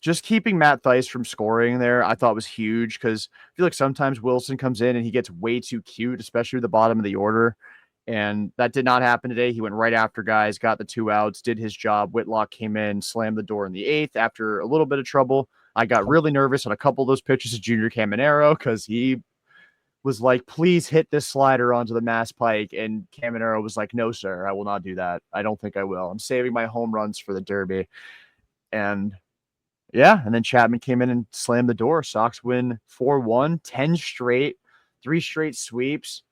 Just keeping Matt Theis from scoring there, I thought was huge because I feel like sometimes Wilson comes in and he gets way too cute, especially the bottom of the order. And that did not happen today. He went right after guys, got the 2 outs, did his job. Whitlock came in, slammed the door in the 8th after a little bit of trouble. I got really nervous on a couple of those pitches to Junior Caminero because he was like, please hit this slider onto the Mass Pike. And Caminero was like, no, sir, I will not do that. I don't think I will. I'm saving my home runs for the Derby. And yeah, and then Chapman came in and slammed the door. Sox win 4-1, 10 straight, 3 straight sweeps.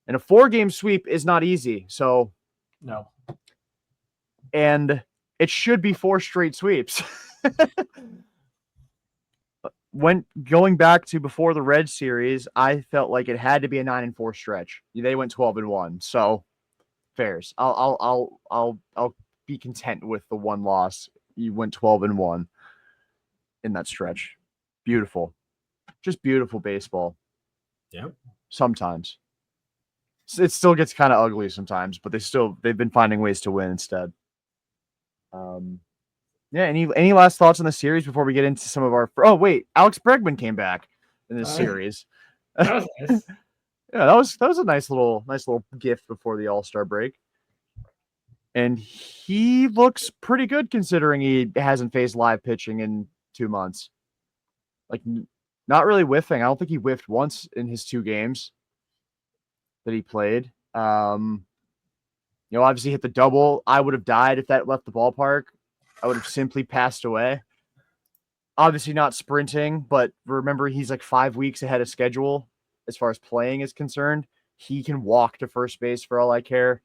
And a 4-game sweep is not easy. So, no. And it should be 4 straight sweeps. When going back to before the Red series, I felt like it had to be a 9-4 stretch. They went 12-1. So, fairs. I'll be content with the 1 loss. You went 12-1. In that stretch. Beautiful. Just beautiful baseball. Yep. Sometimes. It still gets kind of ugly sometimes, but they've been finding ways to win instead. Yeah, any last thoughts on the series before we get into some of our Alex Bregman came back in this series. That was nice. Yeah, that was a nice little gift before the All-Star break. And he looks pretty good considering he hasn't faced live pitching in 2 months. Like, not really whiffing. I don't think he whiffed once in his 2 games that he played. Obviously hit the double. I would have died if that left the ballpark. I would have simply passed away. Obviously not sprinting, but remember he's like 5 weeks ahead of schedule as far as playing is concerned. He can walk to first base for all I care,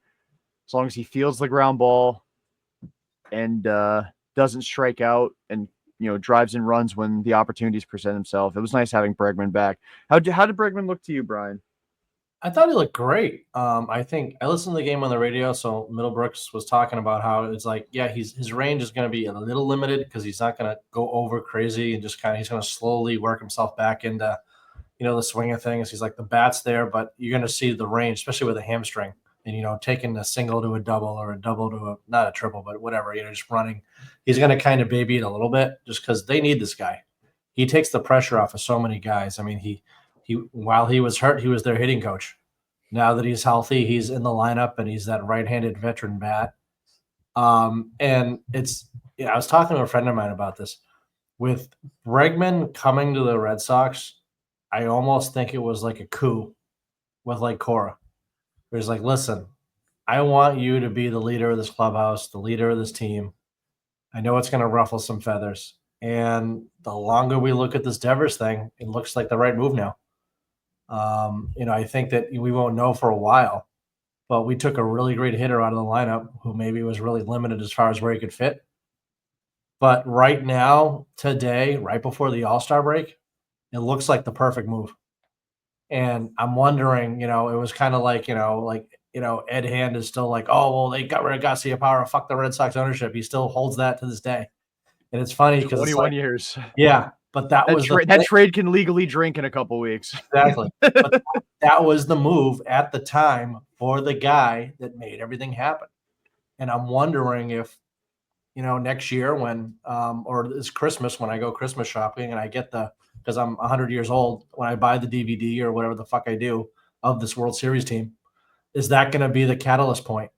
as long as he feels the ground ball and doesn't strike out and drives and runs when the opportunities present themselves. It was nice having Bregman back. How did Bregman look to you, Brian? I thought he looked great. I think I listened to the game on the radio. So Middlebrooks was talking about how it's like, yeah, his range is going to be a little limited because he's not going to go over crazy and just he's going to slowly work himself back into, the swing of things. He's like the bat's there, but you're going to see the range, especially with a hamstring and, taking a single to a double or a double to not a triple, but whatever, just running. He's going to kind of baby it a little bit just because they need this guy. He takes the pressure off of so many guys. I mean, he while he was hurt, he was their hitting coach. Now that he's healthy, he's in the lineup and he's that right-handed veteran bat. And I was talking to a friend of mine about this. With Bregman coming to the Red Sox, I almost think it was like a coup with like Cora. Where he's like, listen, I want you to be the leader of this clubhouse, the leader of this team. I know it's going to ruffle some feathers. And the longer we look at this Devers thing, it looks like the right move now. I think that we won't know for a while, but we took a really great hitter out of the lineup who maybe was really limited as far as where he could fit. But right now, today, right before the All-Star break, it looks like the perfect move. And I'm wondering, it was kind of like, Ed Hand is still like, oh, well, they got rid of Garcia Power. Fuck the Red Sox ownership. He still holds that to this day. And it's funny because 21 years. Yeah, but that was that trade can legally drink in a couple weeks. Exactly. But that was the move at the time for the guy that made everything happen. And I'm wondering if, next year when, or this Christmas when I go Christmas shopping and I get because I'm 100 years old, when I buy the DVD or whatever the fuck I do of this World Series team, is that going to be the catalyst point?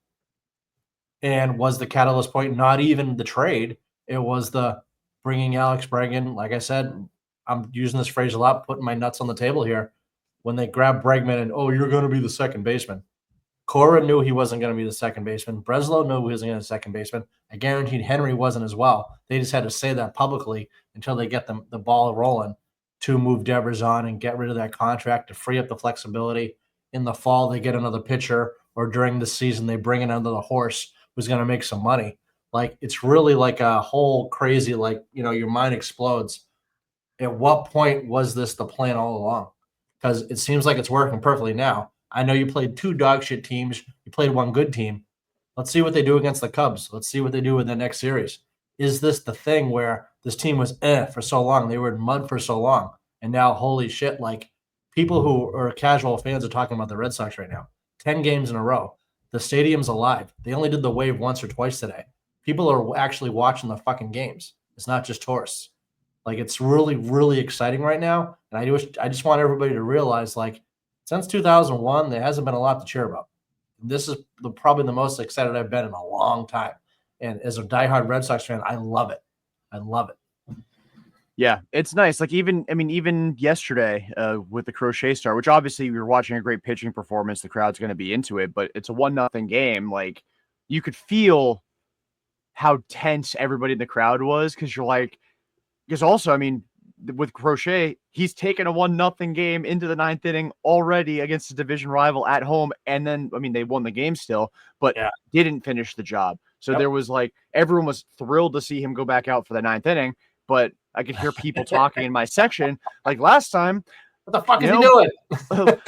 And was the catalyst point not even the trade? It was the bringing Alex Bregman. Like I said, I'm using this phrase a lot, putting my nuts on the table here. When they grabbed Bregman and, oh, you're going to be the second baseman. Cora knew he wasn't going to be the second baseman. Breslow knew he wasn't going to be the second baseman. I guaranteed Henry wasn't as well. They just had to say that publicly until they get the ball rolling to move Devers on and get rid of that contract to free up the flexibility. In the fall, they get another pitcher, or during the season, they bring in another horse who's going to make some money. Like, it's really like a whole crazy, your mind explodes. At what point was this the plan all along? Because it seems like it's working perfectly now. I know you played 2 dog shit teams. You played 1 good team. Let's see what they do against the Cubs. Let's see what they do in the next series. Is this the thing where this team was for so long? They were in mud for so long. And now, holy shit, people who are casual fans are talking about the Red Sox right now. 10 games in a row. The stadium's alive. They only did the wave once or twice today. People are actually watching the fucking games. It's not just tourists. It's really, really exciting right now. And I just want everybody to realize, since 2001, there hasn't been a lot to cheer about. This is probably the most excited I've been in a long time. And as a diehard Red Sox fan, I love it. I love it. Yeah, it's nice. Even yesterday with the Crochet start, which obviously you're watching a great pitching performance, the crowd's going to be into it, but it's a 1-0 game. You could feel how tense everybody in the crowd was because also, with Crochet, he's taken a 1-0 game into the 9th inning already against a division rival at home. And then, they won the game still, but didn't finish the job. So there was everyone was thrilled to see him go back out for the 9th inning. But I could hear people talking in my section, last time. What the fuck is he doing?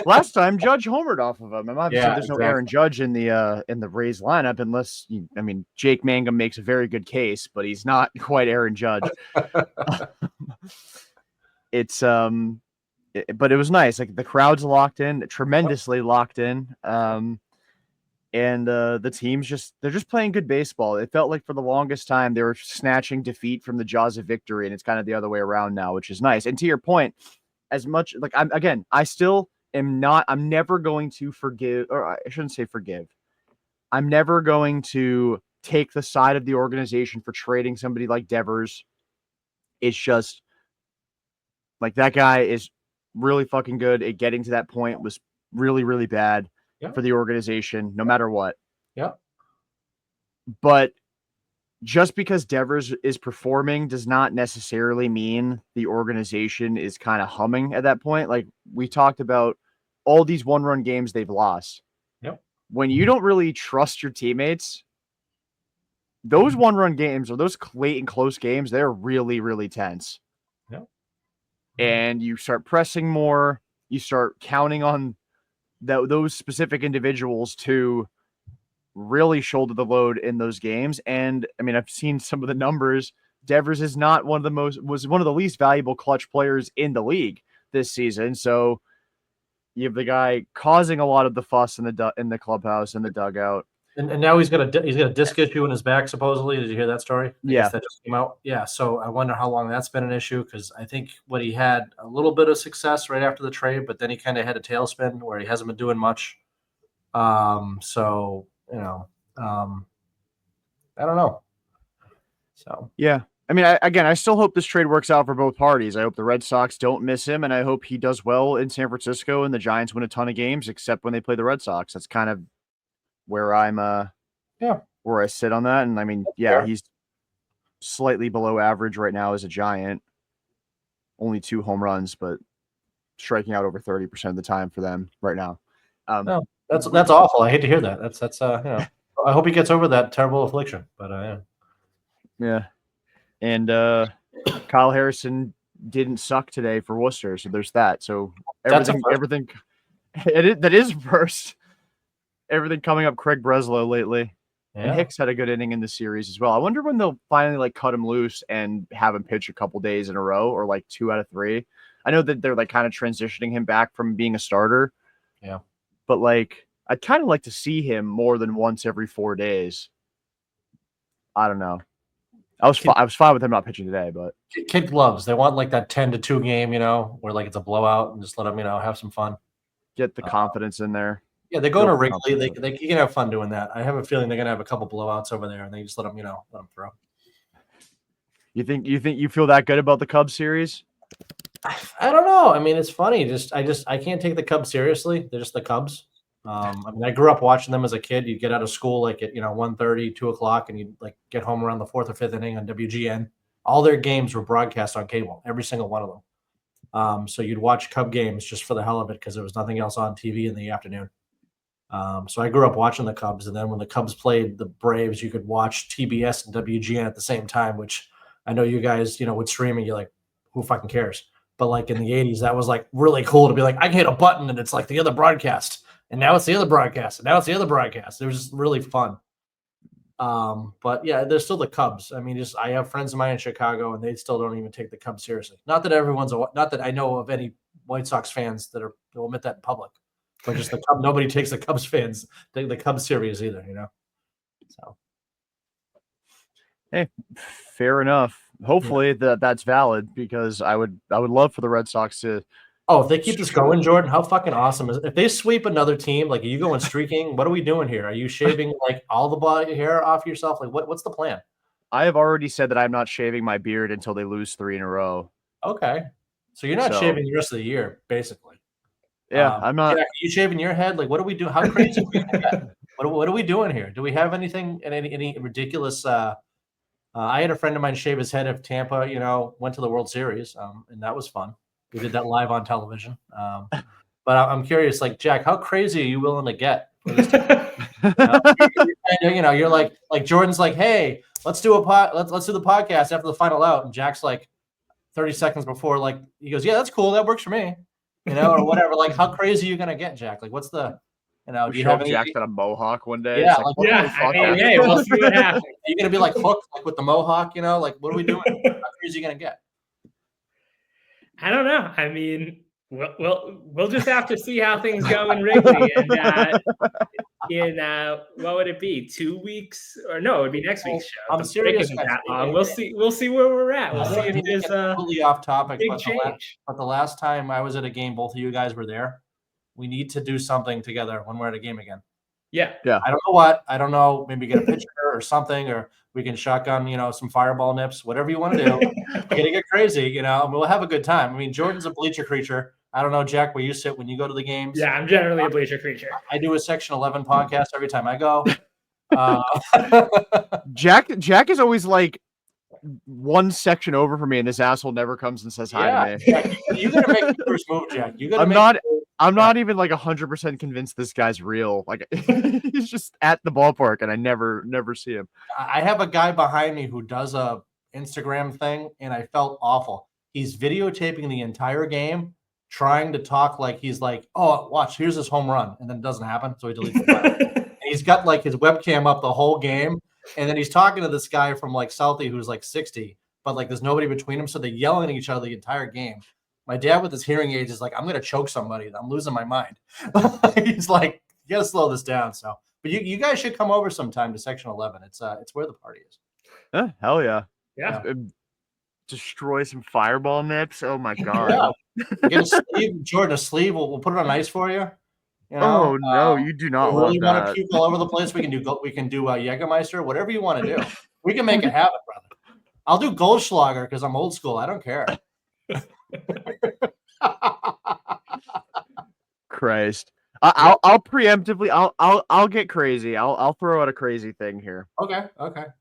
Last time Judge homered off of him. And obviously there's no exactly. Aaron Judge in the Rays lineup unless Jake Mangum makes a very good case, but he's not quite Aaron Judge. But it was nice. The crowd's locked in, tremendously locked in. And the teams they're just playing good baseball. It felt like for the longest time they were snatching defeat from the jaws of victory, and it's kind of the other way around now, which is nice. And to your point, as much I still am not. I'm never going to forgive, or I shouldn't say forgive. I'm never going to take the side of the organization for trading somebody like Devers. It's just that guy is really fucking good at getting to that point. Was really, really bad for the organization, no matter what. Yeah. But just because Devers is performing does not necessarily mean the organization is kind of humming at that point. We talked about all these 1-run games they've lost. Yep. When you don't really trust your teammates, those 1-run games or those late and close games, they're really, really tense. Yep. And you start pressing more. You start counting on those specific individuals to really shoulder the load in those games. And I've seen some of the numbers. Devers is not was one of the least valuable clutch players in the league this season. So you have the guy causing a lot of the fuss in the clubhouse and the dugout. And now he's got a disc issue in his back, supposedly. Did you hear that story? I guess that just came out. Yeah. So I wonder how long that's been an issue, because I think he had a little bit of success right after the trade, but then he kind of had a tailspin where he hasn't been doing much. So I don't know. So Yeah. I mean, I still hope this trade works out for both parties. I hope the Red Sox don't miss him, and I hope he does well in San Francisco and the Giants win a ton of games, except when they play the Red Sox. That's kind of where I'm where I sit on that. And I mean, yeah, fair. he's slightly below average right now as a Giant. Only 2 home runs, but striking out over 30% of the time for them right now. No, that's awful. I hate to hear that. That's I hope he gets over that terrible affliction. But Yeah. And Kyle Harrison didn't suck today for Worcester, so there's that. So That's a everything that is first. Everything coming up Craig Breslow lately. And yeah. Hicks had a good inning in the series as well. I wonder when they'll finally like cut him loose and have him pitch a couple days in a row, or like 2 out of 3. I know that they're like kind of transitioning him back from being a starter. Yeah. But like I'd kind of like to see him more than once every 4 days. I don't know. I was fine with him not pitching today, but Kid gloves. They want like that 10-2 game, where like it's a blowout and just let them, have some fun. get the confidence in there. Yeah, they go to Wrigley. You can have fun doing that. I have a feeling they're gonna have a couple blowouts over there, and they just let them throw. You think you feel that good about the Cubs series? I don't know. I mean, it's funny. I can't take the Cubs seriously. They're just the Cubs. I mean, I grew up watching them as a kid. You'd get out of school like at 1:30, 2 o'clock, and you'd like get home around the 4th or 5th inning on WGN. All their games were broadcast on cable, every single one of them. So you'd watch Cub games just for the hell of it because there was nothing else on TV in the afternoon. So I grew up watching the Cubs, and then when the Cubs played the Braves, you could watch TBS and WGN at the same time, which I know you guys, with streaming, you're like, who fucking cares? But like in the 80s, that was like really cool to be like, I can hit a button and it's like the other broadcast, and now it's the other broadcast, and now it's the other broadcast. It was just really fun. But yeah, there's still the Cubs. I mean, I have friends of mine in Chicago, and they still don't even take the Cubs seriously. Not that I know of any White Sox fans that will admit that in public. But just nobody takes the Cubs fans, the Cubs serious either, So, hey, fair enough. Hopefully that's valid because I would love for the Red Sox to. Oh, if they keep this going, Jordan, how fucking awesome is it? If they sweep another team, like are you going streaking? What are we doing here? Are you shaving like all the body hair off yourself? Like what's the plan? I have already said that I'm not shaving my beard until they lose 3 in a row. Okay, so you're not shaving the rest of the year, basically. Yeah, I'm not. Jack, are you shaving your head? Like, what do we do? How crazy are we gonna get? What are we doing here? Do we have anything? Any ridiculous? I had a friend of mine shave his head if Tampa, went to the World Series, and that was fun. We did that live on television. But I'm curious, like Jack, how crazy are you willing to get? For this you're like Jordan's like, hey, let's do let's do the podcast after the final out, and Jack's like 30 seconds before, like he goes, yeah, that's cool, that works for me. Or whatever. Like, how crazy are you gonna get, Jack? Like, what's the, do you have Jack's got a mohawk one day? Yeah, hey, we'll see what happens. Are you gonna be like hooked, like with the mohawk? Like, what are we doing? How crazy are you gonna get? I don't know. I mean, we'll just have to see how things go in Wrigley, and in what would it be? 2 weeks or no? It would be next week's show. I'm serious. That long. We'll see where we're at. We'll see if there's completely off topic. Big change. But the last time I was at a game, both of you guys were there. We need to do something together when we're at a game again. Yeah. I don't know what. I don't know. Maybe get a picture or something, or we can shotgun, some fireball nips, whatever you want to do. We're gonna get crazy, and we'll have a good time. I mean, Jordan's a bleacher creature. I don't know, Jack, where you sit when you go to the games. Yeah, I'm generally a bleacher creature. I do a Section 11 podcast every time I go. Jack is always like one section over from me, and this asshole never comes and says hi to me. Jack, you gotta make the first move, Jack. I'm not even like 100% convinced this guy's real. Like he's just at the ballpark, and I never see him. I have a guy behind me who does a Instagram thing, and I felt awful. He's videotaping the entire game, trying to talk like he's like, oh, watch, here's this home run, and then it doesn't happen, so he deletes it. And he's got like his webcam up the whole game, and then he's talking to this guy from like Southie who's like 60, but like there's nobody between them, so they're yelling at each other the entire game. My dad with his hearing aids is like, I'm gonna choke somebody. I'm losing my mind. He's like, you gotta slow this down. So, but you guys should come over sometime to Section 11. It's where the party is. Hell yeah. Yeah. Destroy some fireball nips. Oh my god. Yeah. Get a sleeve, Jordan. A sleeve. We'll put it on ice for you. You know, Oh no, you do not you really want want to that. puke all over the place? We can do Jägermeister, whatever you want to do. We can make it happen, brother. I'll do Goldschlager because I'm old school. I don't care. Christ. I'll preemptively I'll get crazy. I'll throw out a crazy thing here. Okay.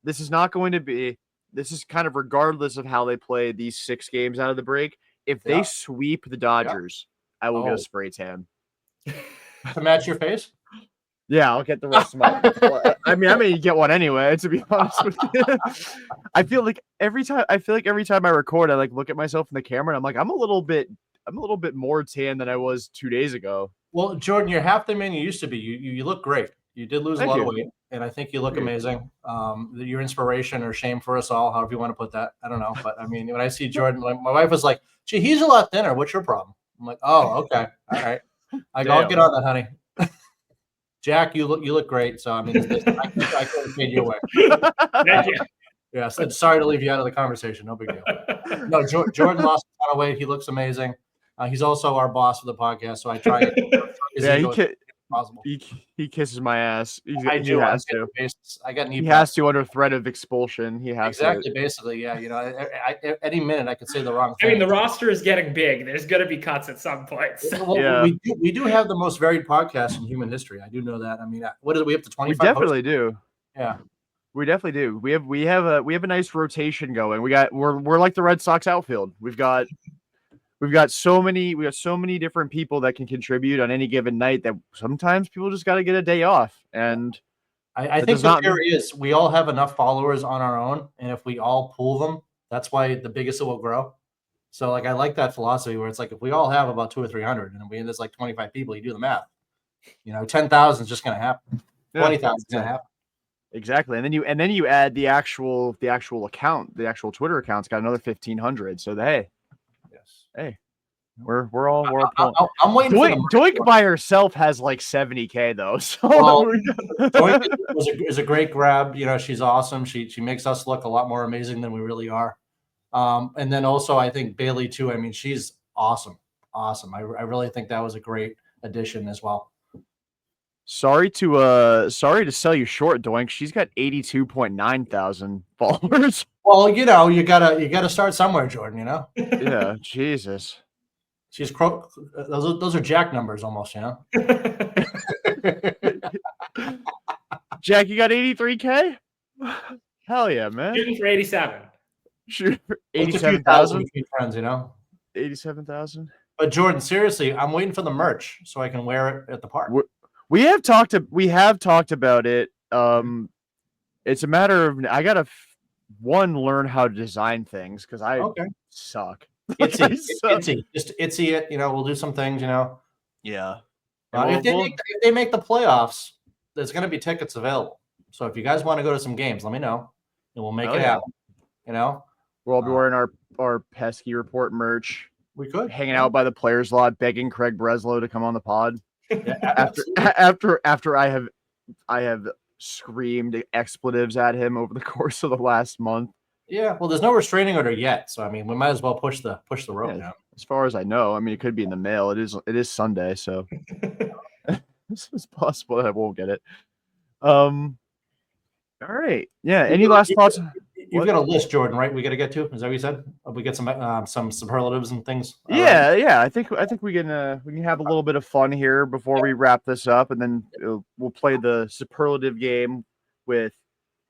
This is not going to be. This is kind of regardless of how they play these 6 games out of the break. If they sweep the Dodgers, I will get a spray tan. To match your face? Yeah, I'll get the rest of my. Well, I may get one anyway. To be honest with you, I feel like every time I record, I like look at myself in the camera and I'm like, I'm a little bit more tan than I was 2 days ago. Well, Jordan, you're half the man you used to be. You look great. You did lose a lot of weight, and I think you look amazing. Your inspiration or shame for us all, however you want to put that. I don't know, but I mean, when I see Jordan, my wife was like, "Gee, he's a lot thinner. What's your problem?" I'm like, "Oh, okay, all right." I go, "I'll get on that, honey." Jack, you look great. So I mean, I couldn't fade you away. Thank you. Yeah, so sorry to leave you out of the conversation. No big deal. No, Jordan lost a ton of weight. He looks amazing. He's also our boss for the podcast, so I try. Possible. He kisses my ass. He has to. I got knee. He has to under threat of expulsion. He has exactly. To. Basically, yeah. You know, any minute I could say the wrong thing. I mean, the roster is getting big. There's going to be cuts at some point. So. Well, yeah. we do have the most varied podcast in human history. I do know that. I mean, what is it? We have to 25. We definitely do. Yeah. We definitely do. We have a nice rotation going. We're like the Red Sox outfield. We've got so many different people that can contribute on any given night that sometimes people just got to get a day off. And I think the theory is we all have enough followers on our own, and if we all pool them, that's why the biggest it will grow. So like I like that philosophy where it's like if we all have about 200 or 300 and we end this like 25 people, you do the math. 10,000 is just going to happen. 20,000 is going to happen. Exactly. And then you add the actual account, the actual Twitter account's got another 1,500. So hey, we're all I'm waiting for Doink by herself has like 70K though. So Doink is a great grab. She's awesome. She makes us look a lot more amazing than we really are. And then also I think Bailey too. I mean, she's awesome. I really think that was a great addition as well. Sorry to sell you short, Doink. She's got 82.9 thousand followers. Well, you gotta start somewhere, Jordan. Yeah, Jesus. She's those are Jack numbers almost, Jack, you got 83K? Hell yeah, man. Shooting for 87. Shoot for 87,000 between friends, 87,000. But Jordan, seriously, I'm waiting for the merch so I can wear it at the park. We have talked about it. It's a matter of I gotta learn how to design things because I suck. Itsy. Just itsy it. We'll do some things. Yeah. If they make the playoffs, there's going to be tickets available. So if you guys want to go to some games, let me know, and we'll make it happen. We'll all be wearing our pesky report merch. We could hanging out by the players' lot, begging Craig Breslow to come on the pod. Yeah, after I have screamed expletives at him over the course of the last month. Yeah, well, there's no restraining order yet, so I mean, we might as well push the rope now. As far as I know, I mean, it could be in the mail. It is Sunday, so it's possible that I won't get it. All right, yeah. Any last thoughts? You've got a list, Jordan, right? We got to get to. Is that what you said? We get some superlatives and things. Yeah. I think we can have a little bit of fun here before we wrap this up, and then we'll play the superlative game with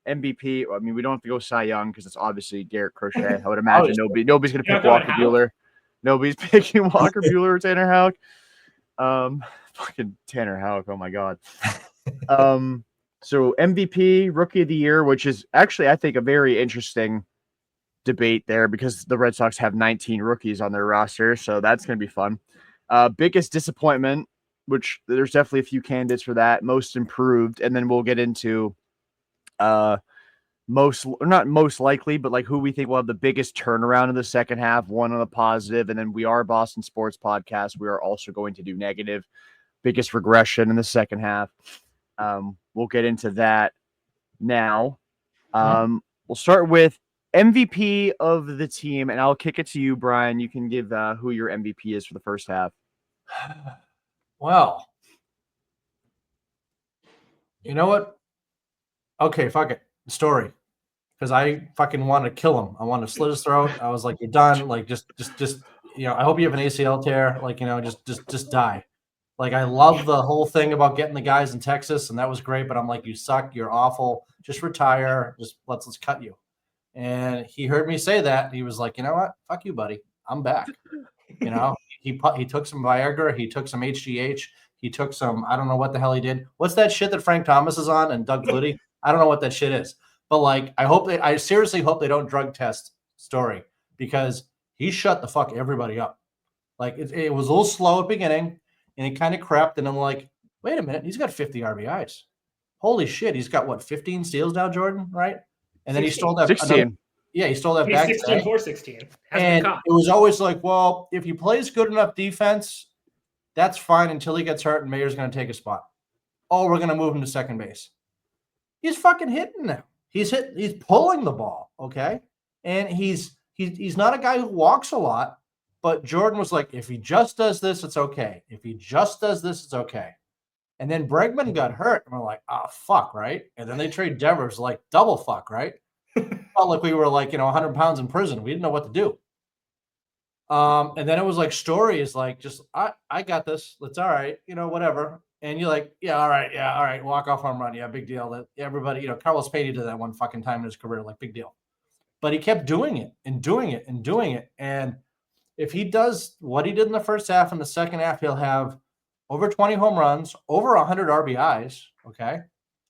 MVP. I mean, we don't have to go Cy Young because it's obviously Garrett Crochet. I would imagine nobody's going to pick Walker Buehler. Nobody's picking Walker Buehler or Tanner Houck. Fucking Tanner Houck. Oh my God. So MVP, Rookie of the Year, which is actually, I think, a very interesting debate there because the Red Sox have 19 rookies on their roster, so that's going to be fun. Biggest disappointment, which there's definitely a few candidates for that. Most improved, and then we'll get into not most likely, but like who we think will have the biggest turnaround in the second half. One on the positive, and then we are Boston Sports Podcast. We are also going to do negative. Biggest regression in the second half. We'll get into that now. We'll start with MVP of the team, and I'll kick it to you, Brian. You can give who your MVP is for the first half. Well, You know what? Okay, fuck it. Story. Because I fucking wanted to kill him. I wanted to slit his throat. I was like, "You're done. Like, just, I hope you have an ACL tear. Like, just die." Like, I love the whole thing about getting the guys in Texas, and that was great. But I'm like, "You suck. You're awful. Just retire. Just let's cut you." And he heard me say that. And he was like, "You know what? Fuck you, buddy. I'm back." He took some Viagra. He took some HGH. He took some. I don't know what the hell he did. What's that shit that Frank Thomas is on and Doug Flutie? I don't know what that shit is. But like, I seriously hope they don't drug test Story because he shut the fuck everybody up. Like it was a little slow at the beginning and it kind of crept. And I'm like, wait a minute, he's got 50 RBIs. Holy shit, he's got what, 15 steals now, Jordan, right? And then 16. he stole that 16. he stole that He's back 16 today. for 16. Hasn't And been caught. it was always like, well, if he plays good enough defense, that's fine until he gets hurt and Mayer's going to take a spot. Oh, we're going to move him to second base. He's fucking hitting now. He's pulling the ball, okay? And he's not a guy who walks a lot, but Jordan was like, if he just does this, it's okay. If he just does this, it's okay. And then Bregman got hurt, and we're like, oh, fuck, right? And then they trade Devers, like, double fuck, right? Felt like we were like, 100 pounds in prison. We didn't know what to do. And then it was like Story is like, just, I got this. It's all right, whatever. And you're like, yeah, all right. Walk off home run. Yeah, big deal. That everybody, Carlos Pena did that one fucking time in his career, like big deal. But he kept doing it and doing it and doing it. And if he does what he did in the first half and the second half, he'll have over 20 home runs, over 100 RBIs. Okay.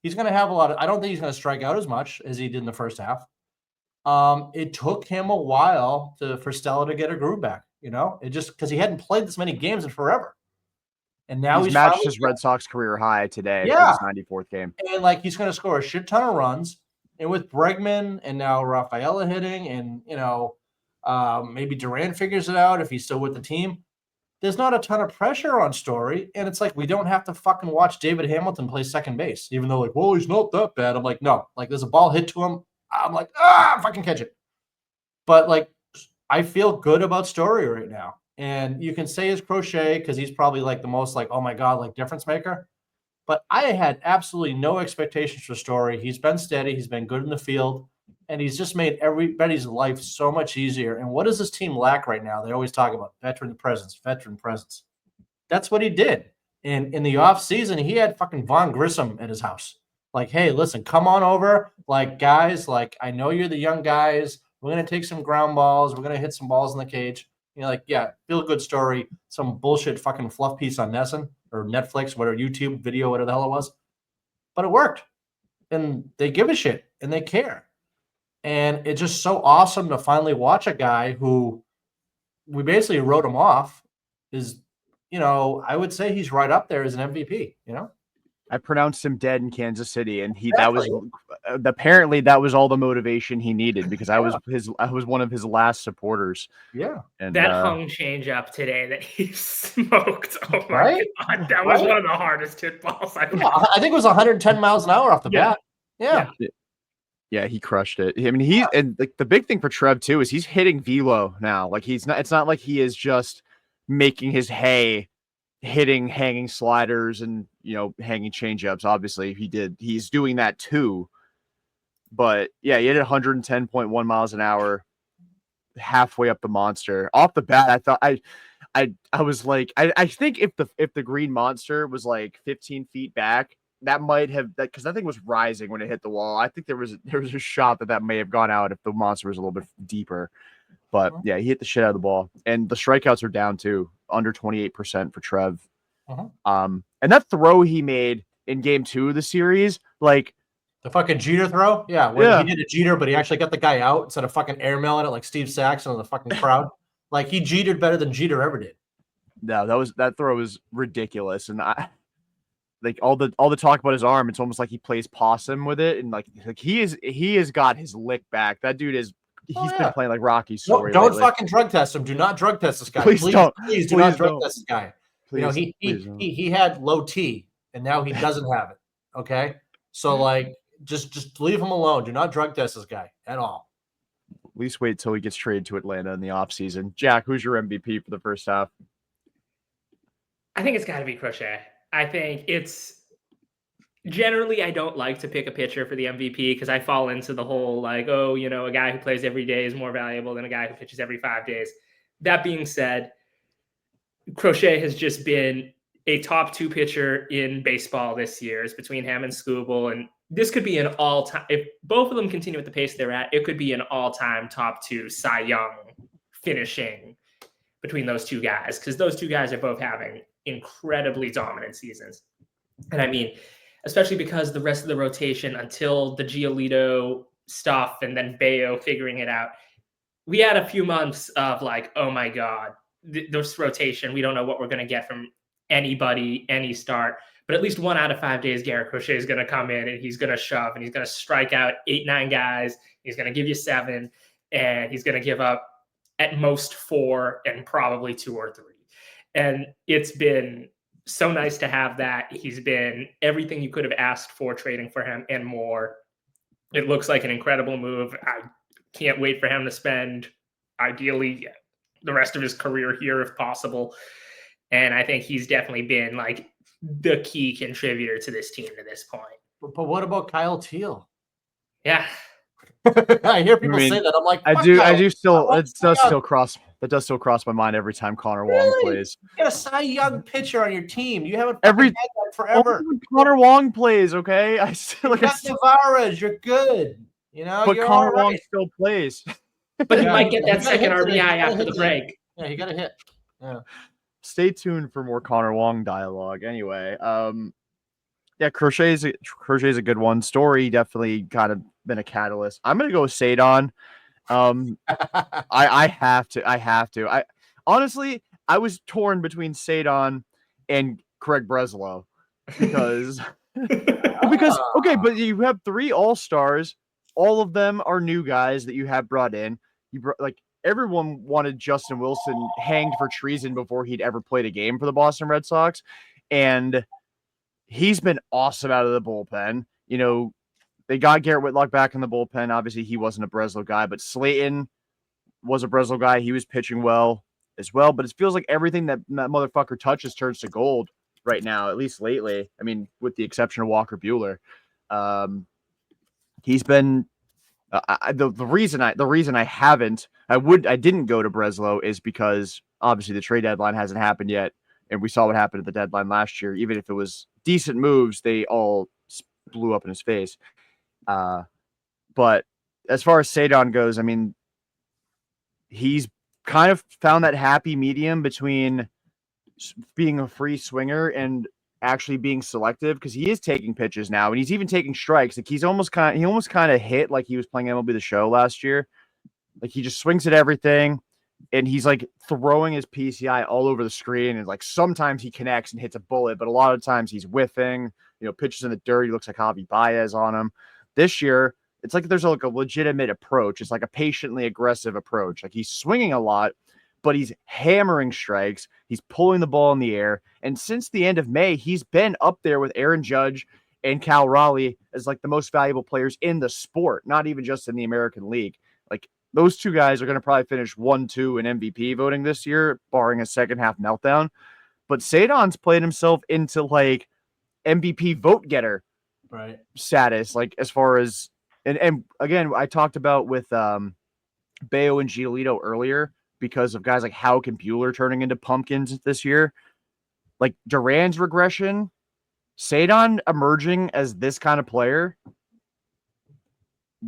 He's going to have I don't think he's going to strike out as much as he did in the first half. It took him a while for Stella to get a groove back, it just because he hadn't played this many games in forever. And now he's matched his Red Sox career high today for his 94th game. And like he's going to score a shit ton of runs. And with Bregman and now Rafaela hitting and, maybe Duran figures it out if he's still with the team, there's not a ton of pressure on Story. And it's like we don't have to fucking watch David Hamilton play second base, even though like, well, he's not that bad. I'm like, no, like there's a ball hit to him. I'm like, fucking catch it. But like, I feel good about Story right now. And you can say his Crochet because he's probably like the most like, oh my God, like difference maker. But I had absolutely no expectations for Story. He's been steady. He's been good in the field. And he's just made everybody's life so much easier. And what does this team lack right now? They always talk about veteran presence. That's what he did. And in the offseason, he had fucking Von Grissom at his house. Like, hey, listen, come on over. Like, guys, like, I know you're the young guys. We're going to take some ground balls. We're going to hit some balls in the cage. You're like, yeah, feel good Story. Some bullshit fucking fluff piece on Nessun or Netflix, whatever, YouTube video, whatever the hell it was. But it worked. And they give a shit and they care. And it's just so awesome to finally watch a guy who we basically wrote him off is, I would say he's right up there as an MVP, I pronounced him dead in Kansas City, and apparently that was all the motivation he needed because I was one of his last supporters. Yeah. And that hung change up today that he smoked. Oh my right? God. That was one of the hardest hit balls I've ever. I think it was 110 miles an hour off the bat. Yeah, he crushed it. I mean, and like the big thing for Trev too is he's hitting velo now. Like it's not like he is just making his hay hitting hanging sliders and hanging changeups. Obviously he's doing that too. But yeah, he hit 110.1 miles an hour halfway up the monster. Off the bat, I thought I was like, I think if the green monster was like 15 feet back, that might have that because that thing was rising when it hit the wall. I think there was a shot that may have gone out if the monster was a little bit deeper. But yeah, he hit the shit out of the ball, and the strikeouts are down too, under 28% for Trev. And that throw he made in Game 2 of the series, like the fucking Jeter throw, he did a Jeter, but he actually got the guy out instead of fucking airmailing it like Steve Saxon in the fucking crowd. Like he Jetered better than Jeter ever did. No, that throw was ridiculous, and like all the talk about his arm, it's almost like he plays possum with it, and like he has got his lick back. That dude he's been playing like Rocky Story. Don't fucking drug test him. Do not drug test this guy. Please do not drug test this guy. Please, he had low T, and now he doesn't have it. Okay, so like just leave him alone. Do not drug test this guy at all. At least wait till he gets traded to Atlanta in the offseason. Jack, who's your MVP for the first half? I think it's got to be Crochet. I think it's Generally, I don't like to pick a pitcher for the MVP because I fall into the whole like, oh, a guy who plays every day is more valuable than a guy who pitches every 5 days. That being said, Crochet has just been a top 2 pitcher in baseball this year. It's between him and Skubal, and this could be an all-time. If both of them continue at the pace they're at, it could be an all-time top 2 Cy Young finishing between those two guys, because those two guys are both having incredibly dominant seasons. And I mean, especially because the rest of the rotation until the Giolito stuff and then Bello figuring it out, we had a few months of like, oh my God, this rotation, we don't know what we're going to get from anybody, any start. But at least 1 out of 5 days, Garrett Crochet is going to come in and he's going to shove and he's going to strike out 8-9 guys. He's going to give you 7 and he's going to give up at most 4 and probably 2 or 3. And it's been so nice to have that. He's been everything you could have asked for trading for him and more. It looks like an incredible move. I can't wait for him to spend, ideally, the rest of his career here if possible. And I think he's definitely been like the key contributor to this team to this point. But what about Kyle Teal? Yeah. I hear people say that. I'm like, I do still. That does still cross my mind every time Connor Wong plays. You got a Cy Young pitcher on your team. You haven't had that forever. Connor Wong plays, okay. I still Navarez, you're good. But Connor Wong still plays. But he might get that second RBI after the break. Yeah, he got a hit. Yeah. Stay tuned for more Connor Wong dialogue. Anyway, yeah, Crochet's a good one. Story definitely kind of been a catalyst. I'm gonna go with Ceddanne. I have to. Honestly, I was torn between Ceddanne and Craig Breslow because okay, but you have 3 all-stars. All of them are new guys that you have brought in. Everyone wanted Justin Wilson hanged for treason before he'd ever played a game for the Boston Red Sox, and he's been awesome out of the bullpen. They got Garrett Whitlock back in the bullpen. Obviously, he wasn't a Breslow guy, but Slayton was a Breslow guy. He was pitching well as well, but it feels like everything that motherfucker touches turns to gold right now, at least lately. I mean, with the exception of Walker Buehler. He's been the reason I didn't go to Breslow is because obviously the trade deadline hasn't happened yet, and we saw what happened at the deadline last year. Even if it was decent moves, they all blew up in his face. But as far as Ceddanne goes, I mean, he's kind of found that happy medium between being a free swinger and actually being selective, because he is taking pitches now and he's even taking strikes. Like he almost kind of hit like he was playing MLB The Show last year. Like he just swings at everything and he's like throwing his PCI all over the screen, and like sometimes he connects and hits a bullet, but a lot of times he's whiffing, pitches in the dirt. He looks like Javi Baez on him. This year, it's like there's like a legitimate approach. It's like a patiently aggressive approach. Like he's swinging a lot, but he's hammering strikes. He's pulling the ball in the air. And since the end of May, he's been up there with Aaron Judge and Cal Raleigh as like the most valuable players in the sport, not even just in the American League. Like those two guys are going to probably finish 1-2 in MVP voting this year, barring a second half meltdown. But Ceddanne's played himself into like MVP vote getter status, like as far as, and again, I talked about with Bello and Giolito earlier, because of guys like Houck and Buehler turning into pumpkins this year. Like Duran's regression, Ceddanne emerging as this kind of player,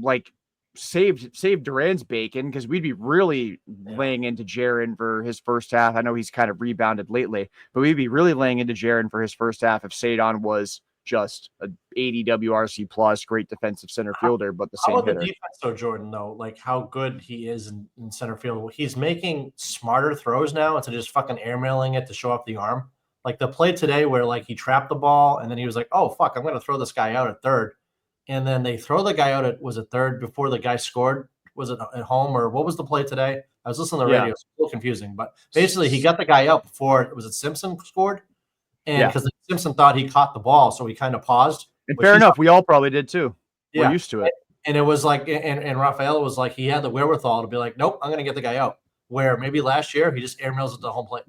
like saved Duran's bacon, because we'd be really laying into Jaron for his first half. I know he's kind of rebounded lately, but we'd be really laying into Jaron for his first half if Ceddanne was just a 80 WRC plus great defensive center fielder, but the same hitter. The defense though, Jordan, though, like how good he is in center field. He's making smarter throws now instead of just fucking airmailing it to show off the arm. Like the play today where like he trapped the ball and then he was like, oh fuck, I'm going to throw this guy out at third. And then they throw the guy out at, was it third before the guy scored? Was it at home, or what was the play today? I was listening to the radio. It's a little confusing, but basically he got the guy out before, was it Simpson scored? And because Simpson thought he caught the ball, so he kind of paused. And fair enough. We all probably did too. We're used to it. And it was like, and Rafaela was like, he had the wherewithal to be like, nope, I'm going to get the guy out. Where maybe last year he just airmails it to the home plate.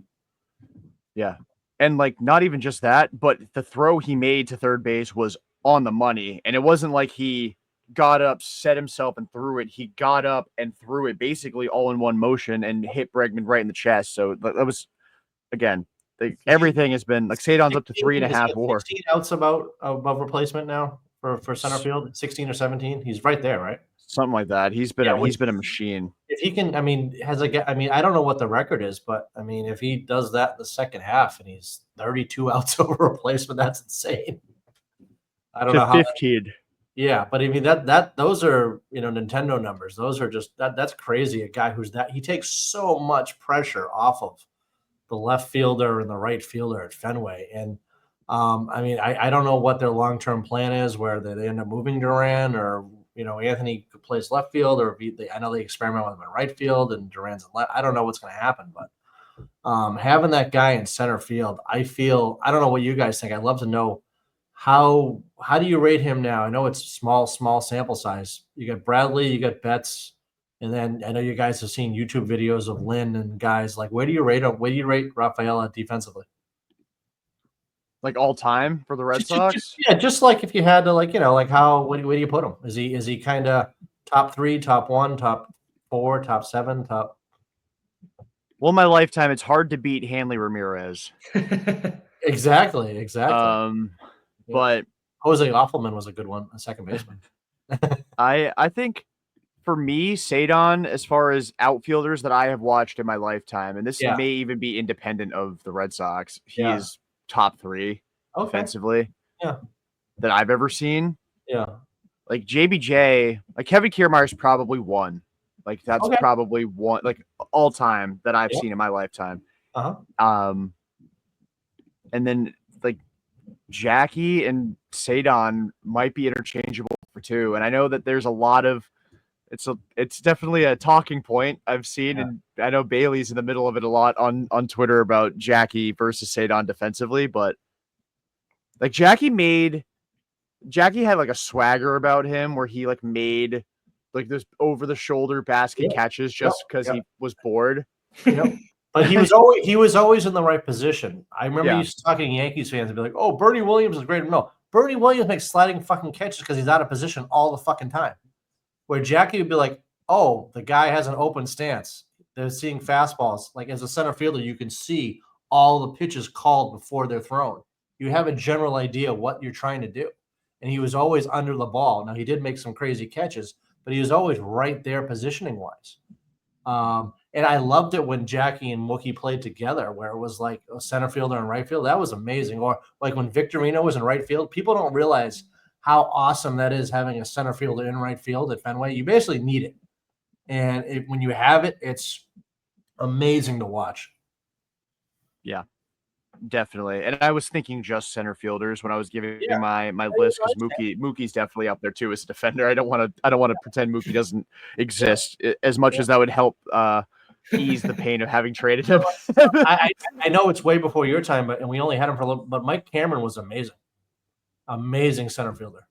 Yeah. And like, not even just that, but the throw he made to third base was on the money. And it wasn't like he got up, set himself, and threw it. He got up and threw it basically all in one motion and hit Bregman right in the chest. So that was, again, everything has been like Ceddanne's up to 3.5 WAR. 16 outs above replacement now for center field, 16 or 17. He's right there, right? Something like that. He's been a machine. If he can, I mean, I don't know what the record is, but I mean, if he does that in the second half and he's 32 outs over replacement, that's insane. I don't know how 15. Yeah, but I mean those are, Nintendo numbers. Those are just that's crazy. A guy he takes so much pressure off of the left fielder and the right fielder at Fenway. And I mean, I don't know what their long-term plan is, where they end up moving Duran, or Anthony plays left field, or I know they experiment with him in right field and Duran's in left. I don't know what's going to happen, but having that guy in center field, I don't know what you guys think. I'd love to know how do you rate him now? I know it's small sample size. You got Bradley, you got Betts, and then I know you guys have seen YouTube videos of Lynn and guys. Like, where do you rate him? Where do you rate Rafaela defensively? Like all time for the Red Sox? Just like if you had to, where do you put him? Is he kind of top 3, top 1, top 4, top 7, top? Well, in my lifetime, it's hard to beat Hanley Ramirez. Exactly. But Jose Offelman was a good one, a second baseman. I think for me, Ceddanne, as far as outfielders that I have watched in my lifetime, and this may even be independent of the Red Sox, he is top 3 offensively that I've ever seen. Yeah. Like JBJ, like Kevin Kiermaier's probably 1. Like that's probably 1, like all time that I've seen in my lifetime. And then like Jackie and Ceddanne might be interchangeable for 2. And I know that there's a lot of it's definitely a talking point I've seen, and I know Bailey's in the middle of it a lot on Twitter about Jackie versus Ceddanne defensively, but like Jackie had like a swagger about him where he like made like this over the shoulder basket catches just because he was bored. But he was always in the right position. I remember you talking to Yankees fans and be like, "Oh, Bernie Williams is great." No, Bernie Williams makes sliding fucking catches because he's out of position all the fucking time. Where Jackie would be like, "Oh, the guy has an open stance. They're seeing fastballs." Like as a center fielder, you can see all the pitches called before they're thrown. You have a general idea what you're trying to do. And he was always under the ball. Now he did make some crazy catches, but he was always right there positioning wise. And I loved it when Jackie and Mookie played together, where it was like a center fielder and right field. That was amazing. Or like when Victorino was in right field, people don't realize how awesome that is, having a center fielder in right field at Fenway. You basically need it. And when you have it, it's amazing to watch. Yeah, definitely. And I was thinking just center fielders when I was giving my list, because Mookie's definitely up there too as a defender. I don't want to pretend Mookie doesn't exist as much as that would help ease the pain of having traded him. I know it's way before your time, and we only had him for a little. But Mike Cameron was amazing center fielder.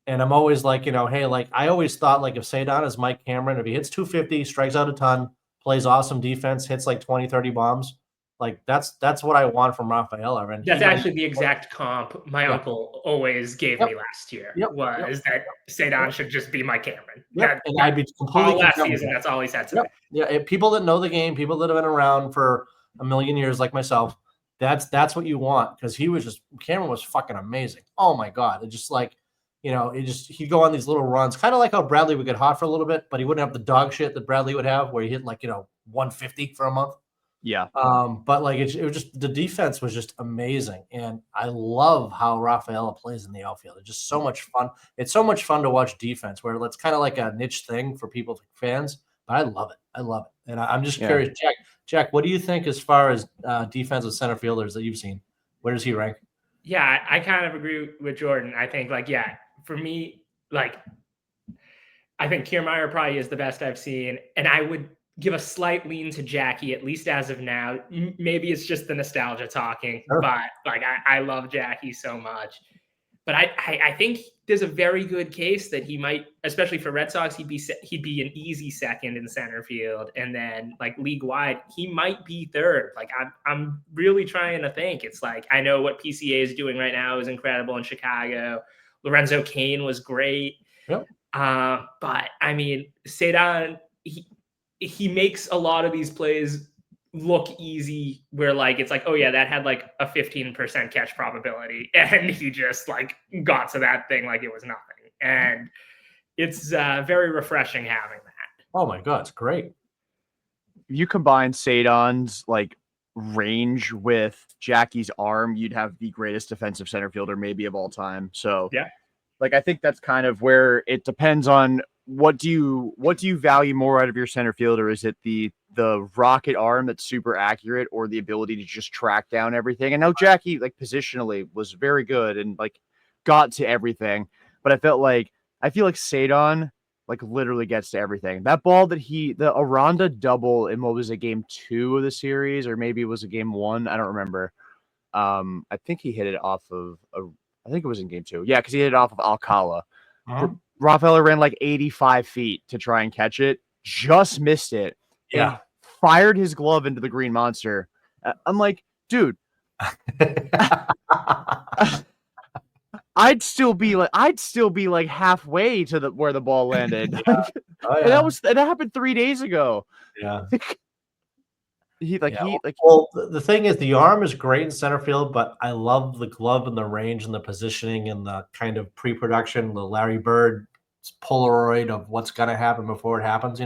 And I'm always like, hey, like I always thought, like if Ceddanne is Mike Cameron, if he hits 250, strikes out a ton, plays awesome defense, hits like 20, 30 bombs, like that's what I want from Rafaela. And that's actually the exact comp my uncle always gave me last year. Was that Ceddanne should just be Mike Cameron. And I'd be completely all last season. That's all he said to me. Yeah, people that know the game, people that have been around for a million years, like myself, that's what you want, because Cameron was fucking amazing. Oh my God, it just like. He'd go on these little runs, kind of like how Bradley would get hot for a little bit, but he wouldn't have the dog shit that Bradley would have, where he hit like 150 for a month. Yeah. But like it was just, the defense was just amazing, and I love how Rafaela plays in the outfield. It's just so much fun. It's so much fun to watch defense, where it's kind of like a niche thing for people, fans. But I love it, and I'm just curious, Jack, what do you think as far as defensive center fielders that you've seen? Where does he rank? Yeah, I kind of agree with Jordan. I think for me, like, I think Kiermaier probably is the best I've seen. And I would give a slight lean to Jackie, at least as of now. Maybe it's just the nostalgia talking, but like, I love Jackie so much. But I think there's a very good case that he might, especially for Red Sox, he'd be an easy second in center field. And then like league wide, he might be third. Like I'm really trying to think. It's like, I know what PCA is doing right now is incredible in Chicago. Lorenzo Cain was great. Yep. But I mean, Ceddanne, he makes a lot of these plays look easy where like it's like, oh yeah, that had like a 15% catch probability, and he just like got to that thing like it was nothing. And it's very refreshing having that. Oh my God, it's great. You combine Ceddanne's like range with Jackie's arm, you'd have the greatest defensive center fielder maybe of all time. So Yeah. like I think that's kind of where it depends on what do you value more out of your center fielder? Is it the rocket arm that's super accurate, or the ability to just track down everything? And now Jackie like positionally was very good and like got to everything, but I feel like Ceddanne like literally gets to everything. That ball that the Aranda double in what was it, game 2 of the series, or maybe it was a game 1, I don't remember. I think he hit it off of I think it was in game 2. Yeah, because he hit it off of Alcala. Rafaela ran like 85 feet to try and catch it, just missed it, and fired his glove into the green monster. I'm like, dude, I'd still be like halfway to where the ball landed. Yeah. Oh, yeah. And that happened 3 days ago. Yeah. Well, the thing is, the arm is great in center field, but I love the glove and the range and the positioning and the kind of pre-production, the Larry Bird Polaroid of what's going to happen before it happens,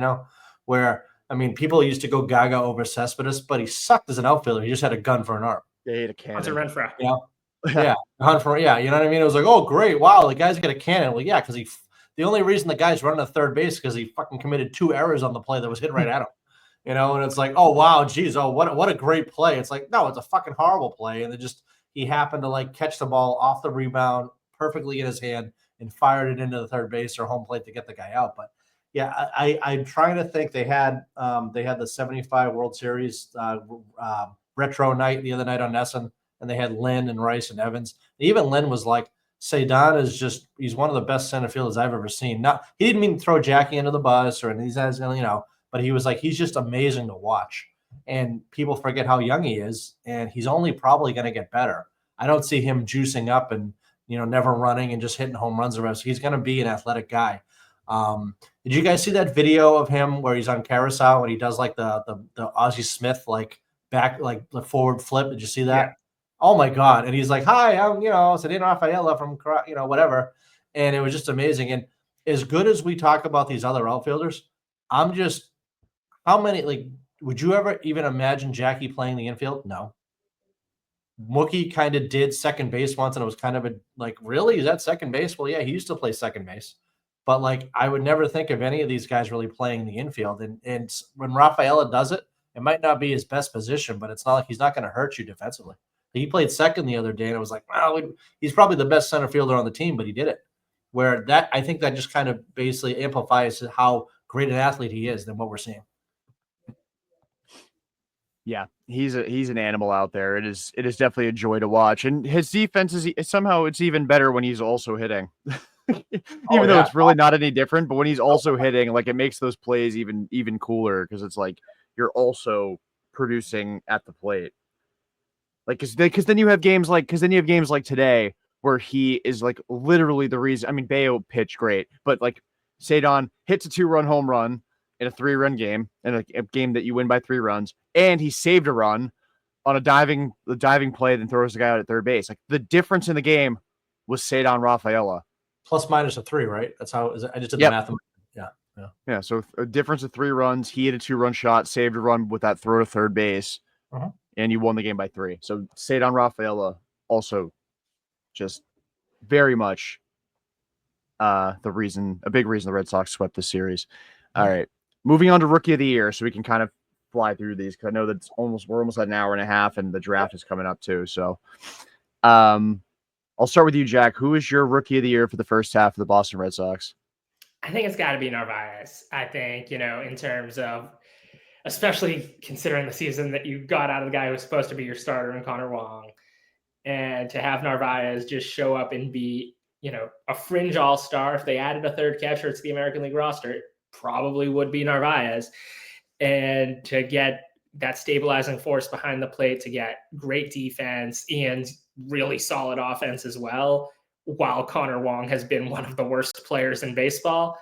where, I mean, people used to go gaga over Cespedes, but he sucked as an outfielder. He just had a gun for an arm. Yeah, he had a cannon. Hunter Renfroe. You know what I mean? It was like, oh, great. Wow, the guy's got a cannon. Well, yeah, because the only reason the guy's running to third base because he fucking committed 2 errors on the play that was hit right at him. And it's like, oh, wow, geez, oh, what a great play. It's like, no, it's a fucking horrible play. And he happened to like catch the ball off the rebound perfectly in his hand and fired it into the third base or home plate to get the guy out. But yeah, I'm trying to think. They had the 75 World Series retro night the other night on Nesson, and they had Lynn and Rice and Evans. And even Lynn was like, Ceddanne he's one of the best center fielders I've ever seen. Now, he didn't mean to throw Jackie under the bus or these guys, but he was like, he's just amazing to watch. And people forget how young he is, and he's only probably going to get better. I don't see him juicing up and, never running and just hitting home runs the rest. He's going to be an athletic guy. Did you guys see that video of him where he's on carousel and he does like the Ozzie Smith, like back, like the forward flip? Did you see that? Yeah. Oh my God. And he's like, hi, I'm, Ceddanne Rafaela from, whatever. And it was just amazing. And as good as we talk about these other outfielders, how many, like, would you ever even imagine Jackie playing the infield? No. Mookie kind of did second base once, and it was kind of really? Is that second base? Well, yeah, he used to play second base. But, like, I would never think of any of these guys really playing the infield. And when Rafaela does it, it might not be his best position, but it's not like he's not going to hurt you defensively. He played second the other day, and it was like, well, he's probably the best center fielder on the team, but he did it. Where I think that just kind of basically amplifies how great an athlete he is than what we're seeing. Yeah, he's an animal out there. It is definitely a joy to watch, and his defense is somehow it's even better when he's also hitting. Even though it's really not any different, but when he's also hitting, like, it makes those plays even cooler because it's like you're also producing at the plate. Like, because then you have games like today where he is like literally the reason. I mean, Bello pitched great, but like Ceddanne hits a 2-run home run in a 3-run game, in a game that you win by 3 runs, and he saved a run on a diving play, then throws the guy out at third base. Like, the difference in the game was Ceddanne Rafaela. Plus minus a 3, right? That's how I just did the math. Yeah. So a difference of 3 runs. He hit a 2-run shot, saved a run with that throw to third base, and you won the game by 3. So Ceddanne Rafaela also just very much a big reason the Red Sox swept this series. All right. Moving on to Rookie of the Year, so we can kind of fly through these because I know that we're almost at an hour and a half, and the draft is coming up too. So, I'll start with you, Jack. Who is your Rookie of the Year for the first half of the Boston Red Sox? I think it's got to be Narvaez. I think, in terms of, especially considering the season that you got out of the guy who was supposed to be your starter in Connor Wong, and to have Narvaez just show up and be, a fringe all-star. If they added a third catcher to the American League roster, it probably would be Narvaez. And to get that stabilizing force behind the plate, to get great defense and really solid offense as well, while Connor Wong has been one of the worst players in baseball,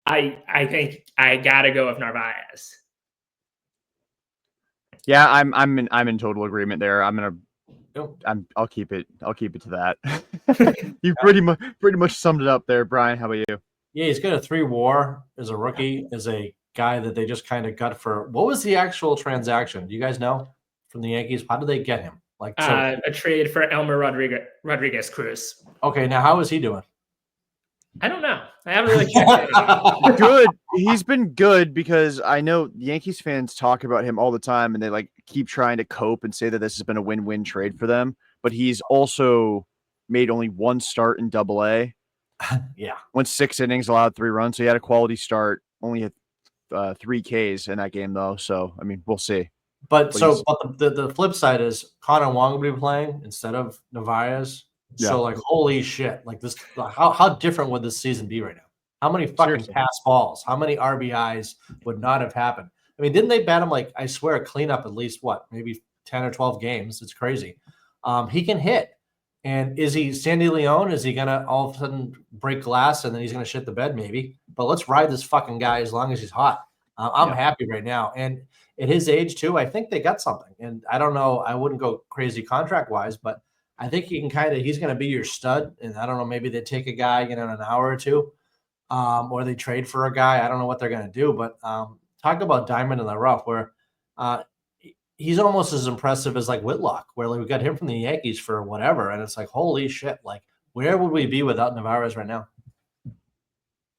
I think I gotta go with Narvaez. Yeah, I'm in total agreement there. I'll keep it to that. You pretty much summed it up there, Brian. How about you? Yeah, he's got a 3 WAR as a rookie, as a guy that they just kind of got for. What was the actual transaction? Do you guys know from the Yankees? How did they get him? Like, so A trade for Elmer Rodriguez Cruz. okay, now how is he doing? I don't know. I haven't really checked it. Good. He's been good because I know Yankees fans talk about him all the time, and they like keep trying to cope and say that this has been a win-win trade for them. But he's also made only one start in Double-A. Yeah, went 6 innings, allowed 3 runs, so he had a quality start. Only had 3 Ks in that game, though. So I mean, we'll see. but the flip side is Connor Wong will be playing instead of Narvaez. Yeah. So like, holy shit! Like this, how different would this season be right now? How many fucking Seriously. pass balls? How many RBIs would not have happened? I mean, didn't they bat him like, I swear, a cleanup at least maybe 10 or 12 games? It's crazy. He can hit. And is he Sandy Leone? Is he gonna all of a sudden break glass and then he's gonna shit the bed? Maybe. But let's ride this fucking guy as long as he's hot. I'm happy right now. And at his age too, I think they got something. And I don't know. I wouldn't go crazy contract wise, but I think he can he's going to be your stud. And I don't know, maybe they take a guy, in an hour or two, or they trade for a guy. I don't know what they're going to do, but talk about diamond in the rough where he's almost as impressive as like Whitlock, where we got him from the Yankees for whatever. And it's like, holy shit. Like, where would we be without Narvaez right now?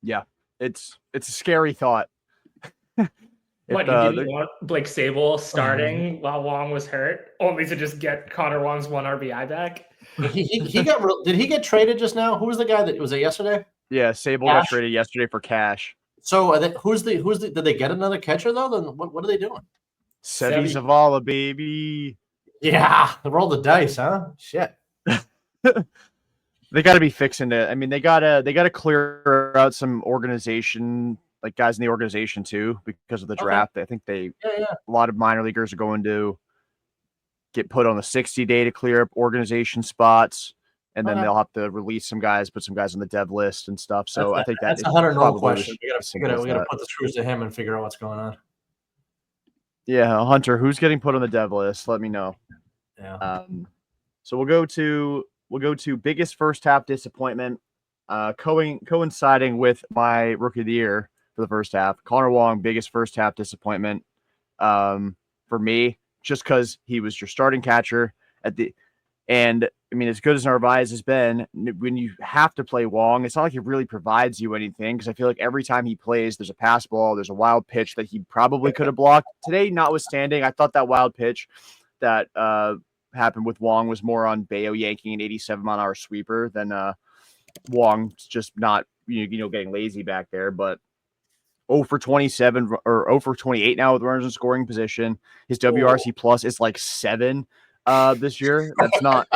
Yeah, it's a scary thought. What, you didn't want Blake Sable starting while Wong was hurt, only to just get Connor Wong's 1 RBI back? He got. Did he get traded just now? Who was the guy that was it yesterday? Yeah, Sable got traded yesterday for cash. So who's the? Did they get another catcher though? Then what are they doing? Seve Zavala, baby. Yeah, roll the dice, huh? Shit. They got to be fixing it. I mean, they gotta clear out some organization. Like guys in the organization too, because of the draft. I think a lot of minor leaguers are going to get put on the 60-day to clear up organization spots, and then they'll have to release some guys, put some guys on the dev list and stuff. So I think that's a $100 question. We gotta put the screws to him and figure out what's going on. Yeah, Hunter, who's getting put on the dev list? Let me know. Yeah. So we'll go to biggest first half disappointment, coinciding with my rookie of the year. For the first half, Connor Wong, biggest first half disappointment for me, just because he was your starting catcher and I mean, as good as Narvaez has been, when you have to play Wong, it's not like he really provides you anything, because I feel like every time he plays, there's a pass ball, there's a wild pitch that he probably could have blocked. Today, notwithstanding, I thought that wild pitch that happened with Wong was more on Bello yanking an 87-mile-an-hour sweeper than Wong just not getting lazy back there, but 0 for 27 or 0 for 28 now with runners in scoring position. His WRC plus is like 7 this year. That's not.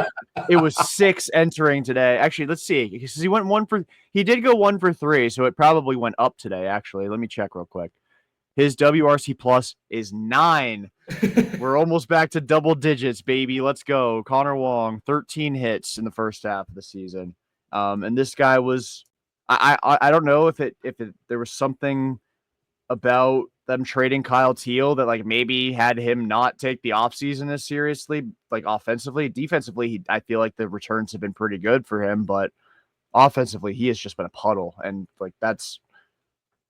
It was 6 entering today. Actually, let's see. Because he did go 1 for 3, so it probably went up today. Actually, let me check real quick. His WRC plus is 9. We're almost back to double digits, baby. Let's go. Connor Wong, 13 hits in the first half of the season. And this guy was. I don't know if there was something about them trading Kyle Teal that like maybe had him not take the offseason as seriously, like offensively. Defensively, I feel like the returns have been pretty good for him, but offensively, he has just been a puddle. And like that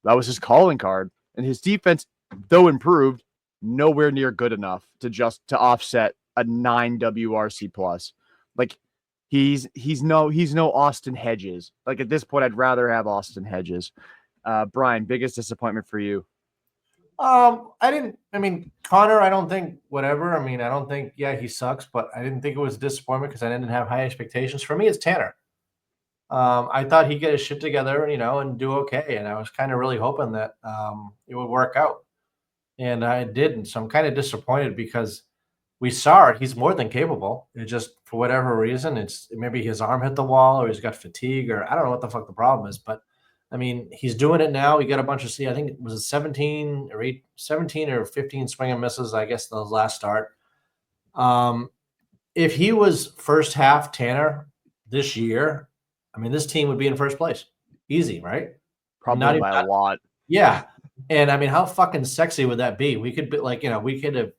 was his calling card. And his defense, though improved, nowhere near good enough to offset a 9 WRC plus. Like he's no Austin Hedges. Like at this point, I'd rather have Austin Hedges. Brian, biggest disappointment for you? Connor, I don't think whatever. I don't think, he sucks, but I didn't think it was a disappointment because I didn't have high expectations. For me, it's Tanner. I thought he'd get his shit together, and do okay. And I was kind of really hoping that it would work out. And I didn't. So I'm kind of disappointed because we saw it. He's more than capable. It just, for whatever reason, it's maybe his arm hit the wall or he's got fatigue or I don't know what the fuck the problem is. But he's doing it now. He got a bunch of, I think it was 17 or 15 swing and misses, I guess, the last start. If he was first half Tanner this year, I mean, this team would be in first place. Easy, right? Probably by a lot. Yeah. And I mean, how fucking sexy would that be? We could be like, we could have,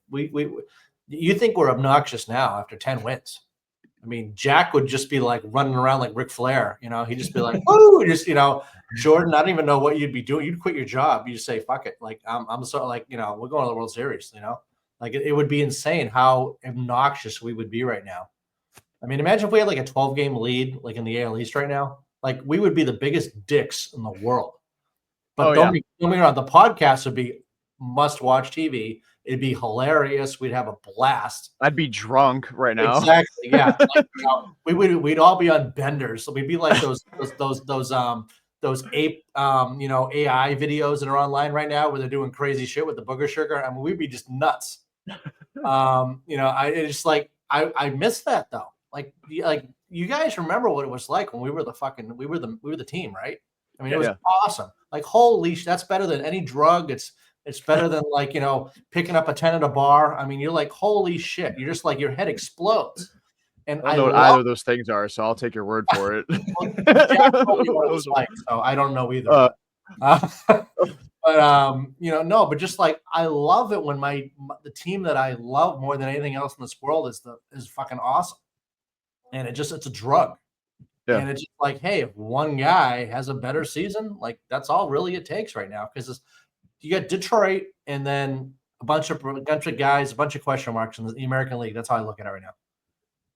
you think we're obnoxious now after 10 wins. I mean, Jack would just be like running around like Ric Flair, he'd just be like, woo, just, Jordan, I don't even know what you'd be doing. You'd quit your job. You just say, fuck it. Like, I'm so like, we're going to the World Series, like it would be insane how obnoxious we would be right now. I mean, imagine if we had like a 12-game lead, like in the AL East right now, like we would be the biggest dicks in the world. But don't be wrong, the podcast would be must-watch TV. It'd be hilarious. We'd have a blast. I'd be drunk right now. Exactly. Yeah. Like, we'd all be on benders. So we'd be like those ape AI videos that are online right now where they're doing crazy shit with the booger sugar. I mean, we'd be just nuts. I miss that though. Like you guys remember what it was like when we were the team, right? I mean, it was awesome. Like, holy shit, that's better than any drug. It's better than like, picking up a 10 at a bar. I mean, you're like, holy shit. You're just like, your head explodes. And I don't know what either of those things are, so I'll take your word for it. So I don't know either. But just like, I love it when the team that I love more than anything else in this world is fucking awesome. And it's a drug. Yeah. And it's just like, hey, if one guy has a better season, like that's all really it takes right now. Because you got Detroit and then a bunch of guys, a bunch of question marks in the American League. That's how I look at it right now.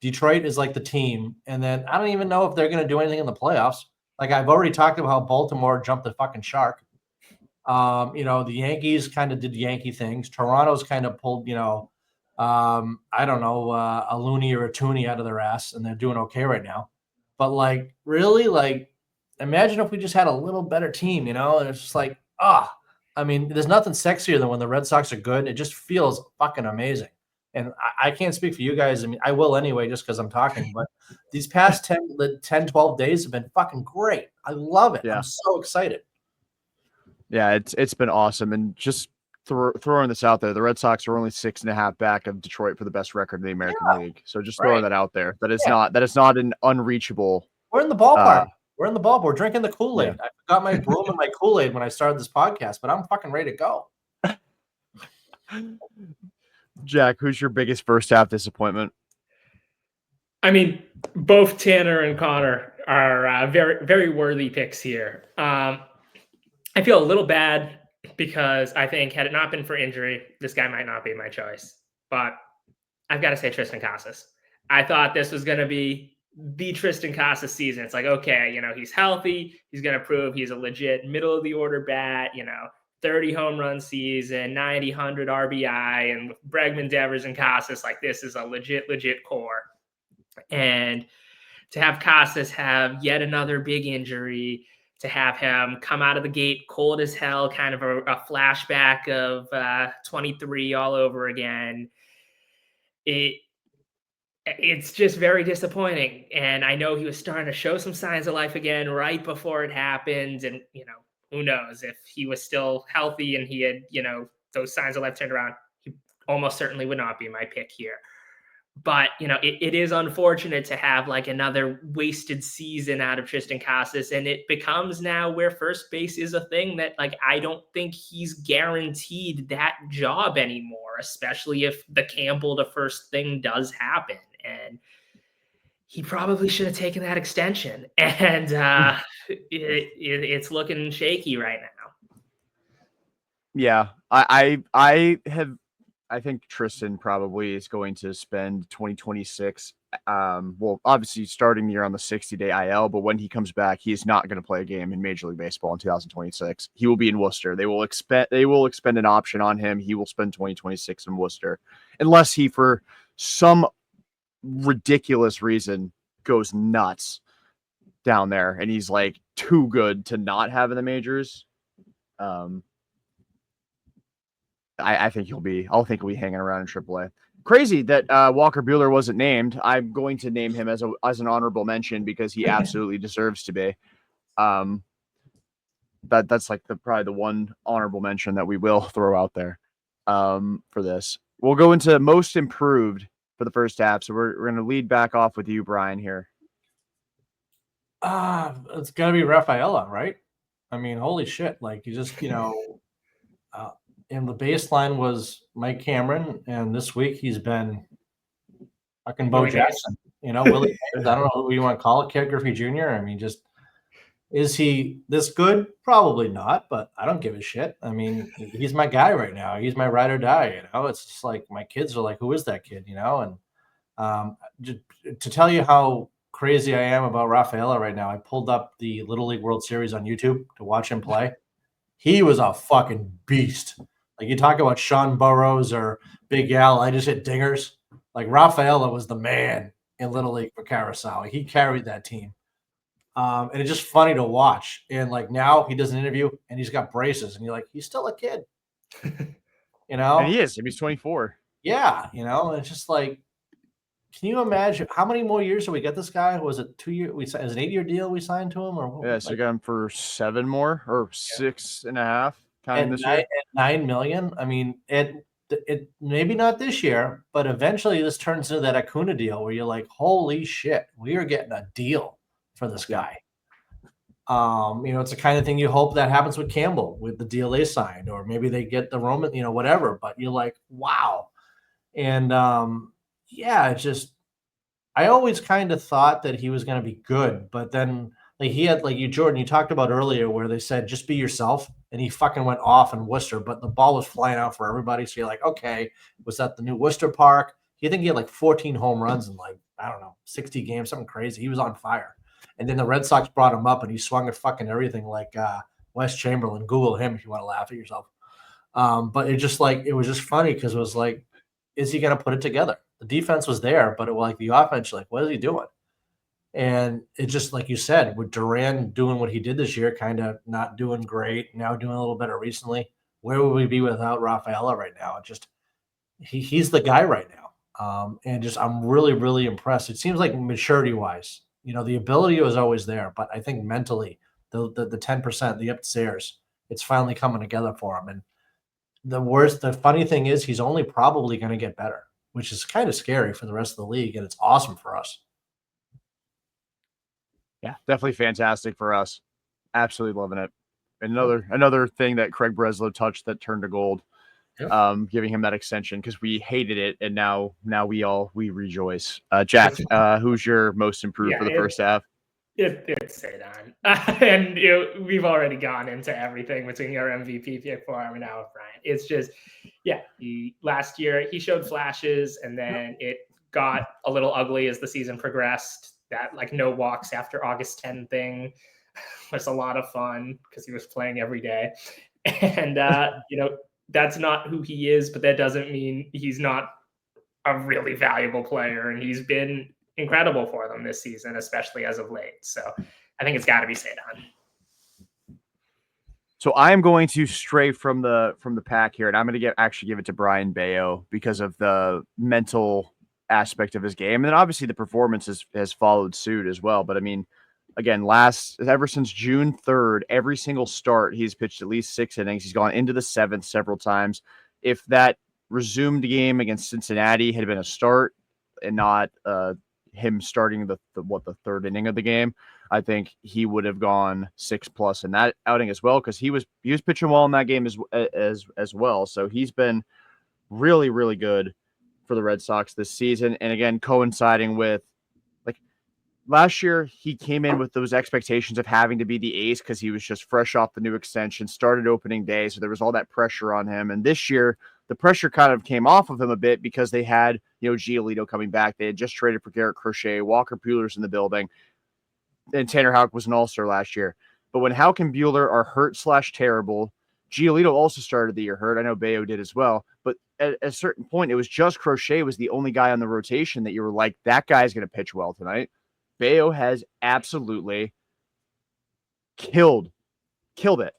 Detroit is like the team. And then I don't even know if they're going to do anything in the playoffs. Like I've already talked about how Baltimore jumped the fucking shark. The Yankees kind of did Yankee things. Toronto's kind of pulled, a Looney or a Tooney out of their ass, and they're doing okay right now. But like, really, like, imagine if we just had a little better team, and it's just like, I mean, there's nothing sexier than when the Red Sox are good. It just feels fucking amazing. And I can't speak for you guys. I mean, I will anyway, just because I'm talking. But these past 10, 12 days have been fucking great. I love it. Yeah. I'm so excited. Yeah, it's been awesome. And just throwing this out there, the Red Sox are only 6.5 back of Detroit for the best record in the American League. So just throwing that out there. That it's not an unreachable. We're in the ballpark. We're in the ballpark. We're drinking the Kool-Aid. Yeah. I forgot my broom and my Kool-Aid when I started this podcast, but I'm fucking ready to go. Jack, who's your biggest first half disappointment? I mean, both Tanner and Connor are very, very worthy picks here. I feel a little bad because I think had it not been for injury, this guy might not be my choice. But I've got to say Tristan Casas. I thought this was going to be the Tristan Casas season. It's like, okay, he's healthy. He's going to prove he's a legit middle of the order bat, 30 home run season, 90, 100 RBI. And with Bregman, Devers, and Casas, like this is a legit core. And to have Casas have yet another big injury, to have him come out of the gate cold as hell, kind of a flashback of 23 all over again. It's just very disappointing. And I know he was starting to show some signs of life again right before it happened. And, who knows if he was still healthy and he had, those signs of life turned around, he almost certainly would not be my pick here. But, it is unfortunate to have like another wasted season out of Tristan Casas. And it becomes now where first base is a thing that like, I don't think he's guaranteed that job anymore, especially if the Campbell to first thing does happen. And he probably should have taken that extension. And it's looking shaky right now. Yeah, I think Tristan probably is going to spend 2026. Well, obviously starting the year on the 60-day IL, but when he comes back, he's not going to play a game in Major League Baseball in 2026. He will be in Worcester. They will expend an option on him. He will spend 2026 in Worcester, unless he, for some ridiculous reason, goes nuts down there and he's like too good to not have in the majors. I think he'll be hanging around in AAA. Crazy that Walker Buehler wasn't named. I'm going to name him as an honorable mention because he absolutely deserves to be. That's like probably the one honorable mention that we will throw out there for this. We'll go into most improved for the first half. So we're going to lead back off with you, Brian, here. It's got to be Rafaela, right? I mean, holy shit! Like you just, uh, and the baseline was Mike Cameron, and this week he's been fucking Bo Willie Mays. Jackson. Willie Mays. I don't know who you want to call it, Ken Griffey Jr. I mean, just is he this good? Probably not, but I don't give a shit. I mean, he's my guy right now. He's my ride or die. It's just like my kids are like, who is that kid? And just to tell you how crazy I am about Rafaela right now, I pulled up the Little League World Series on YouTube to watch him play. He was a fucking beast. Like you talk about Sean Burrows or Big Al, I just hit dingers. Like Rafaela was the man in Little League for Kurosawa. He carried that team. And it's just funny to watch. And like now he does an interview and he's got braces and you're like, he's still a kid, And he is. He's 24. Yeah. And it's just like, can you imagine how many more years do we get this guy? Was it 2 years? Is it an 8-year deal we signed to him? Or Yeah, so got him for 7 more or 6.5 counting this year. At $9 million. I mean, it maybe not this year, but eventually this turns into that Acuna deal where you're like, holy shit, we are getting a deal for this guy. It's the kind of thing you hope that happens with Campbell with the deal they signed, or maybe they get the Roman, whatever. But you're like, wow. And it's just, I always kind of thought that he was going to be good, but then like he had, like Jordan, you talked about earlier where they said, just be yourself. And he fucking went off in Worcester, but the ball was flying out for everybody. So you're like, okay, was that the new Worcester Park? You think he had like 14 home runs in like, I don't know, 60 games, something crazy. He was on fire. And then the Red Sox brought him up and he swung at fucking everything like Wes Chamberlain. Google him if you want to laugh at yourself. But it was just funny because it was like, is he going to put it together? The defense was there, but it was like the offense, like, what is he doing? And it just, like you said, with Duran doing what he did this year, kind of not doing great, now doing a little better recently, where would we be without Rafaela right now? He's the guy right now. And just, I'm really, really impressed. It seems like maturity-wise, the ability was always there, but I think mentally, the 10%, the upstairs, it's finally coming together for him. And the funny thing is he's only probably going to get better, which is kind of scary for the rest of the league, and it's awesome for us. Yeah, definitely fantastic for us. Absolutely loving it. Another thing that Craig Breslow touched that turned to gold, giving him that extension because we hated it, and now we rejoice. Jack, who's your most improved for the first half? It's Ceddanne. And we've already gone into everything between your MVP pick for him and now with Brayan. It's just, last year he showed flashes and then it got a little ugly as the season progressed. That like no walks after August 10 thing was a lot of fun because he was playing every day. And, that's not who he is, but that doesn't mean he's not a really valuable player. And he's been incredible for them this season, especially as of late. So I think it's got to be Ceddanne. So I'm going to stray from the pack here, and I'm going to give it to Brayan Bello because of the mental aspect of his game, and then obviously the performance has followed suit as well. But I mean, again, ever since June 3rd, every single start he's pitched at least 6 innings. He's gone into the 7th several times. If that resumed game against Cincinnati had been a start and not him starting the 3rd inning of the game, I think he would have gone 6+ in that outing as well because he was pitching well in that game as well. So he's been really, really good for the Red Sox this season. And again, coinciding with like last year, he came in with those expectations of having to be the ace because he was just fresh off the new extension, started opening day. So there was all that pressure on him. And this year, the pressure kind of came off of him a bit because they had, Giolito coming back. They had just traded for Garrett, Crochet, Walker Buehler's in the building. And Tanner Houck was an all-star last year. But when Houck and Buehler are hurt/terrible, Giolito also started the year hurt. I know Bello did as well. But at a certain point, it was just Crochet was the only guy on the rotation that you were like, that guy's going to pitch well tonight. Bello has absolutely killed it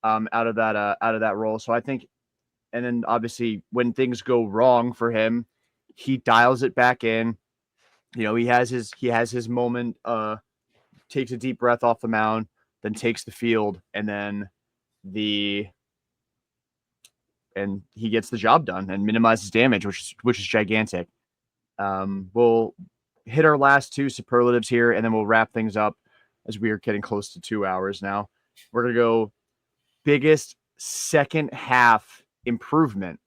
out of that role. So I think, and then obviously when things go wrong for him, he dials it back in. He has his moment, takes a deep breath off the mound, then takes the field, and then and he gets the job done and minimizes damage, which is gigantic. We'll hit our last 2 superlatives here, and then we'll wrap things up. as we are getting close to 2 hours now. We're going to go biggest second half improvement.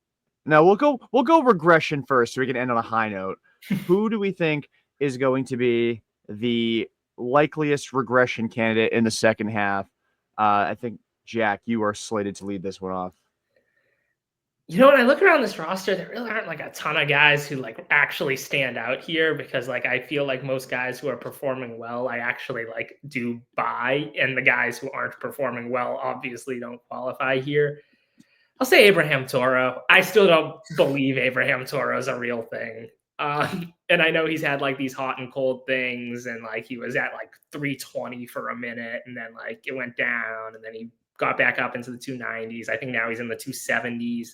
Now we'll go regression first so we can end on a high note. Who do we think is going to be the likeliest regression candidate in the second half? I think, Jack, you are slated to lead this one off. You know, when I look around this roster, there really aren't like a ton of guys who like actually stand out here, because like I feel like most guys who are performing well, I actually like do buy, and the guys who aren't performing well obviously don't qualify here. I'll say Abraham Toro. I still don't believe Abraham Toro is a real thing. And I know he's had like these hot and cold things, and like he was at like 320 for a minute, and then like it went down, and then he got back up into the 290s. I think now he's in the 270s.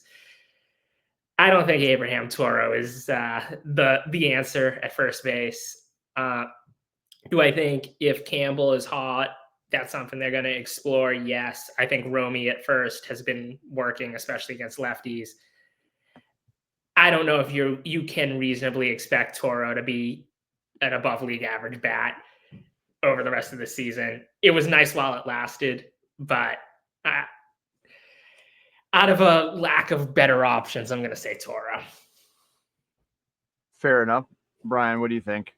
I don't think Abraham Toro is the answer at first base. Do I think if Campbell is hot, that's something they're going to explore? Yes. I think Romy at first has been working, especially against lefties. I don't know if you can reasonably expect Toro to be an above league average bat over the rest of the season. It was nice while it lasted, but out of a lack of better options, I'm going to say Toro. Fair enough. Brian, what do you think?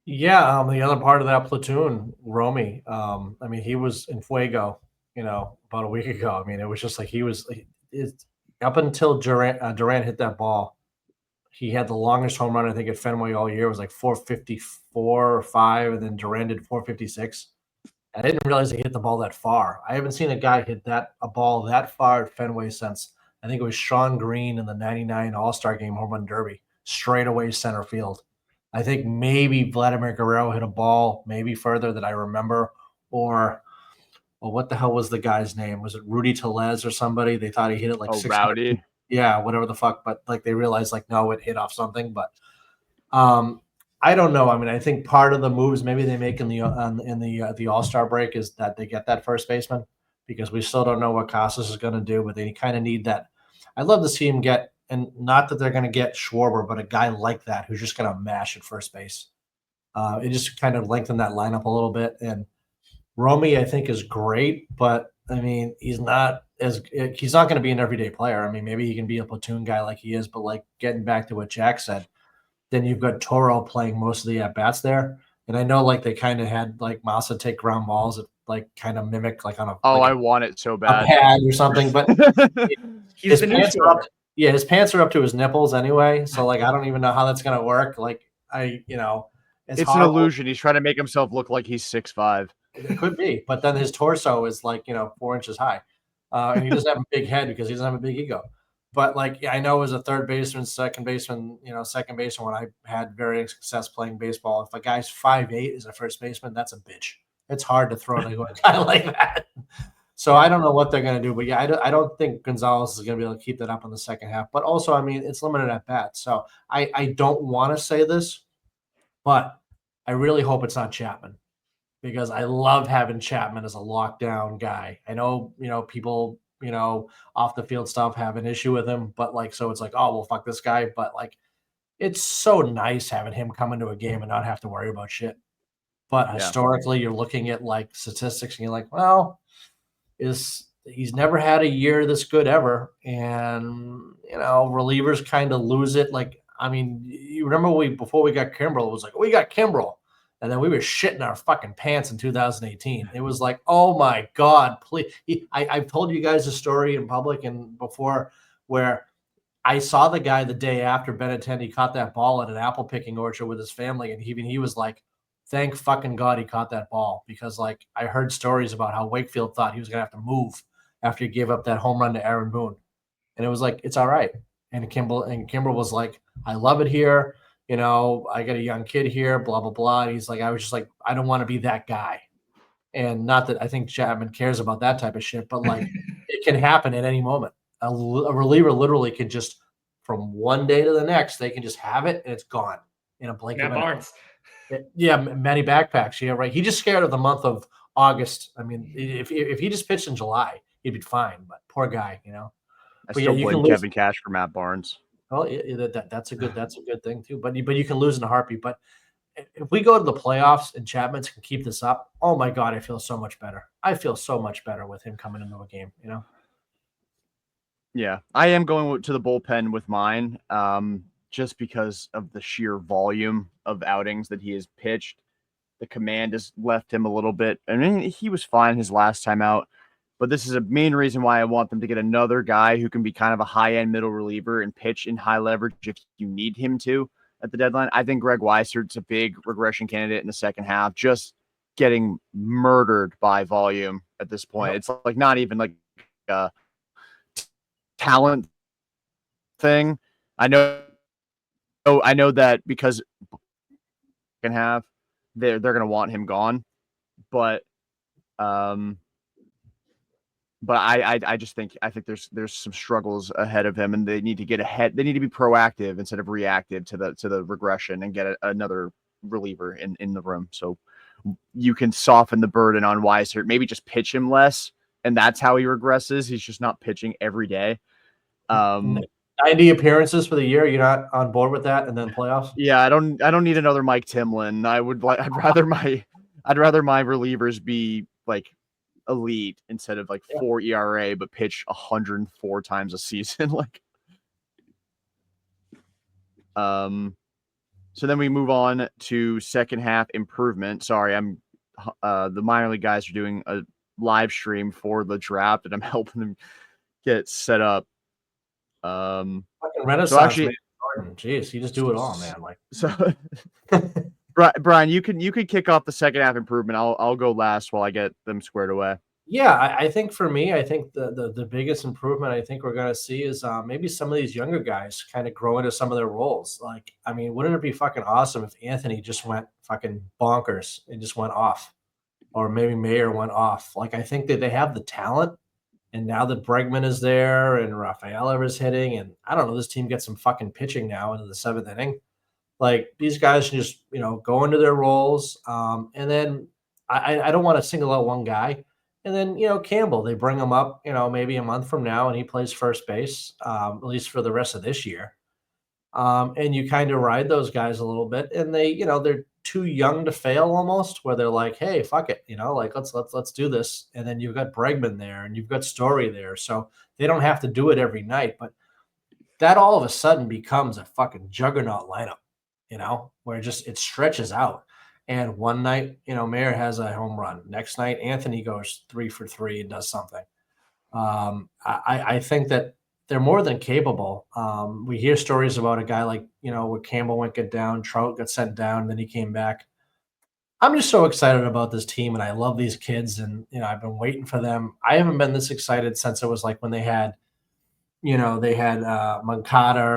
Yeah, the other part of that platoon, Romy. I mean, he was in Fuego, about a week ago. I mean, it was just like up until Durant hit that ball. He had the longest home run, I think, at Fenway all year. It was like 454 or 5, and then Durant did 456. I didn't realize he hit the ball that far. I haven't seen a guy hit a ball that far at Fenway since, I think it was Sean Green in the 99 All-Star Game Home Run Derby, straight away center field. I think maybe Vladimir Guerrero hit a ball maybe further that I remember, or what the hell was the guy's name? Was it Rudy Tellez or somebody? They thought he hit it like 600. Rowdy. Yeah, whatever the fuck. But like they realized like, no, it hit off something. But I don't know. I mean, I think part of the moves maybe they make in the All-Star break is that they get that first baseman, because we still don't know what Casas is going to do, but they kind of need that. I'd love to see him get, and not that they're going to get Schwarber, but a guy like that who's just going to mash at first base. It just kind of lengthened that lineup a little bit. And Romy, I think, is great, but I mean, he's not going to be an everyday player. I mean, maybe he can be a platoon guy like he is, but like getting back to what Jack said, then you've got Toro playing most of the at-bats there. And I know like they kind of had like Massa take ground balls that like kind of mimic like on a I want it so bad. A pad or something, but He's the new Schwarber. His pants are up to his nipples anyway. So like I don't even know how that's gonna work. Like it's an illusion. He's trying to make himself look like he's 6'5". It could be, but then his torso is like 4 inches high, and he doesn't have a big head because he doesn't have a big ego. But like I know as a third baseman, second baseman when I had varying success playing baseball, if a guy's 5'8" as a first baseman, that's a bitch. It's hard to throw to a guy like that. So I don't know what they're going to do, but yeah, I don't think Gonzalez is going to be able to keep that up in the second half. But also, I mean, it's limited at bat. So I don't want to say this, but I really hope it's not Chapman, because I love having Chapman as a lockdown guy. I know, people, off the field stuff have an issue with him, but like, so it's like, oh, well, fuck this guy. But like, it's so nice having him come into a game and not have to worry about shit. But historically, you're looking at like statistics and you're like, well, he's never had a year this good ever. And, relievers kind of lose it. Like, I mean, you remember before we got Kimbrel, it was like, we got Kimbrel. And then we were shitting our fucking pants in 2018. It was like, oh my God, please. I've told you guys a story in public and before where I saw the guy the day after Benintendi caught that ball at an apple picking orchard with his family. And even he was like, thank fucking God he caught that ball, because like I heard stories about how Wakefield thought he was going to have to move after he gave up that home run to Aaron Boone. And it was like, it's all right. And Kimbrel was like, I love it here. I got a young kid here, blah, blah, blah. And he's like, I was just like, I don't want to be that guy. And not that I think Chapman cares about that type of shit, but like it can happen at any moment. A reliever literally can just, from one day to the next, they can just have it and it's gone in a blink of an eye. Barnes. Yeah, Matty Backpacks. Yeah, right. He just scared of the month of August. I mean, if he just pitched in July, he'd be fine. But poor guy, I still blame Kevin Cash for Matt Barnes. Well, that's a good thing too. But you can lose in a heartbeat. But if we go to the playoffs and Chapman can keep this up, oh my God, I feel so much better. I feel so much better with him coming into a game, you know? Yeah, I am going to the bullpen with mine, just because of the sheer volume of outings that he has pitched. The command has left him a little bit. I mean, he was fine his last time out, but this is a main reason why I want them to get another guy who can be kind of a high-end middle reliever and pitch in high leverage if you need him to at the deadline. I think Greg Weisert's a big regression candidate in the second half, just getting murdered by volume at this point. It's like not even like a talent thing. I know that because can have they're going to want him gone, but I just think there's some struggles ahead of him, and they need to get ahead. They need to be proactive instead of reactive to the regression and get another reliever in the room, so you can soften the burden on Weissert. Maybe just pitch him less, and that's how he regresses. He's just not pitching every day. 90 appearances for the year. You're not on board with that, and then playoffs. Yeah, I don't need another Mike Timlin. I'd rather my relievers be like elite instead of like 4 ERA, but pitch 104 times a season. Like, so then we move on to second half improvement. Sorry, the minor league guys are doing a live stream for the draft, and I'm helping them get set up. Fucking Renaissance, so actually, man. Jeez, you just do it all, man. Like, so Brian, you can kick off the second half improvement. I'll go last while I get them squared away. Yeah, I think for me, I think the biggest improvement I think we're going to see is maybe some of these younger guys kind of grow into some of their roles. Like, I mean, wouldn't it be fucking awesome if Anthony just went fucking bonkers and just went off, or maybe Mayer went off? Like, I think that they have the talent, and now that Bregman is there and Rafaela is hitting, and I don't know, this team gets some fucking pitching now into the seventh inning. Like, these guys can just, go into their roles. And then I don't want to single out one guy. And then, Campbell, they bring him up, maybe a month from now, and he plays first base, at least for the rest of this year. And you kind of ride those guys a little bit, and they're too young to fail almost, where they're like, hey, fuck it, like let's do this. And then you've got Bregman there, and you've got Story there, so they don't have to do it every night. But that all of a sudden becomes a fucking juggernaut lineup, where it stretches out. And one night, Mayer has a home run. Next night, Anthony goes 3 for 3 and does something. I think that they're more than capable. We hear stories about a guy like, where Campbell get down, Trout got sent down, and then he came back. I'm just so excited about this team, and I love these kids, and, I've been waiting for them. I haven't been this excited since it was like when they had Moncada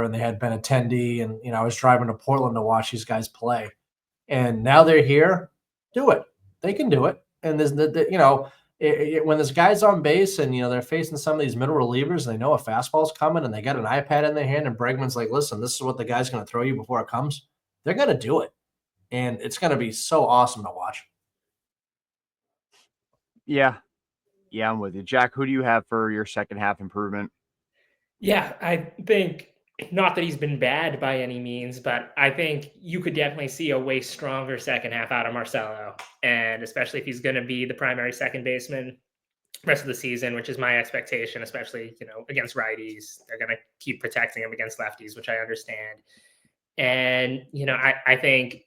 and they had Benintendi, and, I was driving to Portland to watch these guys play. And now they're here. Do it. They can do it. And there's when this guy's on base and they're facing some of these middle relievers, and they know a fastball's coming, and they got an iPad in their hand, and Bregman's like, "Listen, this is what the guy's going to throw you before it comes." They're going to do it, and it's going to be so awesome to watch. Yeah, I'm with you, Jack. Who do you have for your second half improvement? Yeah, I think. Not that he's been bad by any means, but I think you could definitely see a way stronger second half out of Marcelo. And especially if he's going to be the primary second baseman rest of the season, which is my expectation, especially, against righties. They're going to keep protecting him against lefties, which I understand. And, I think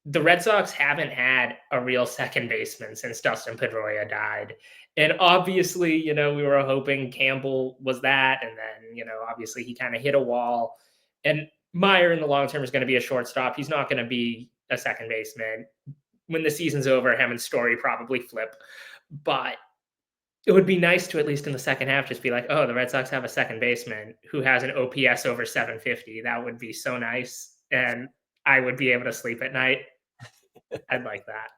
the Red Sox haven't had a real second baseman since Dustin Pedroia died. And obviously, we were hoping Campbell was that. And then, obviously he kind of hit a wall. And Meyer in the long term is going to be a shortstop. He's not going to be a second baseman. When the season's over, him and Story probably flip. But it would be nice to, at least in the second half, just be like, oh, the Red Sox have a second baseman who has an OPS over 750. That would be so nice. And I would be able to sleep at night. I'd like that.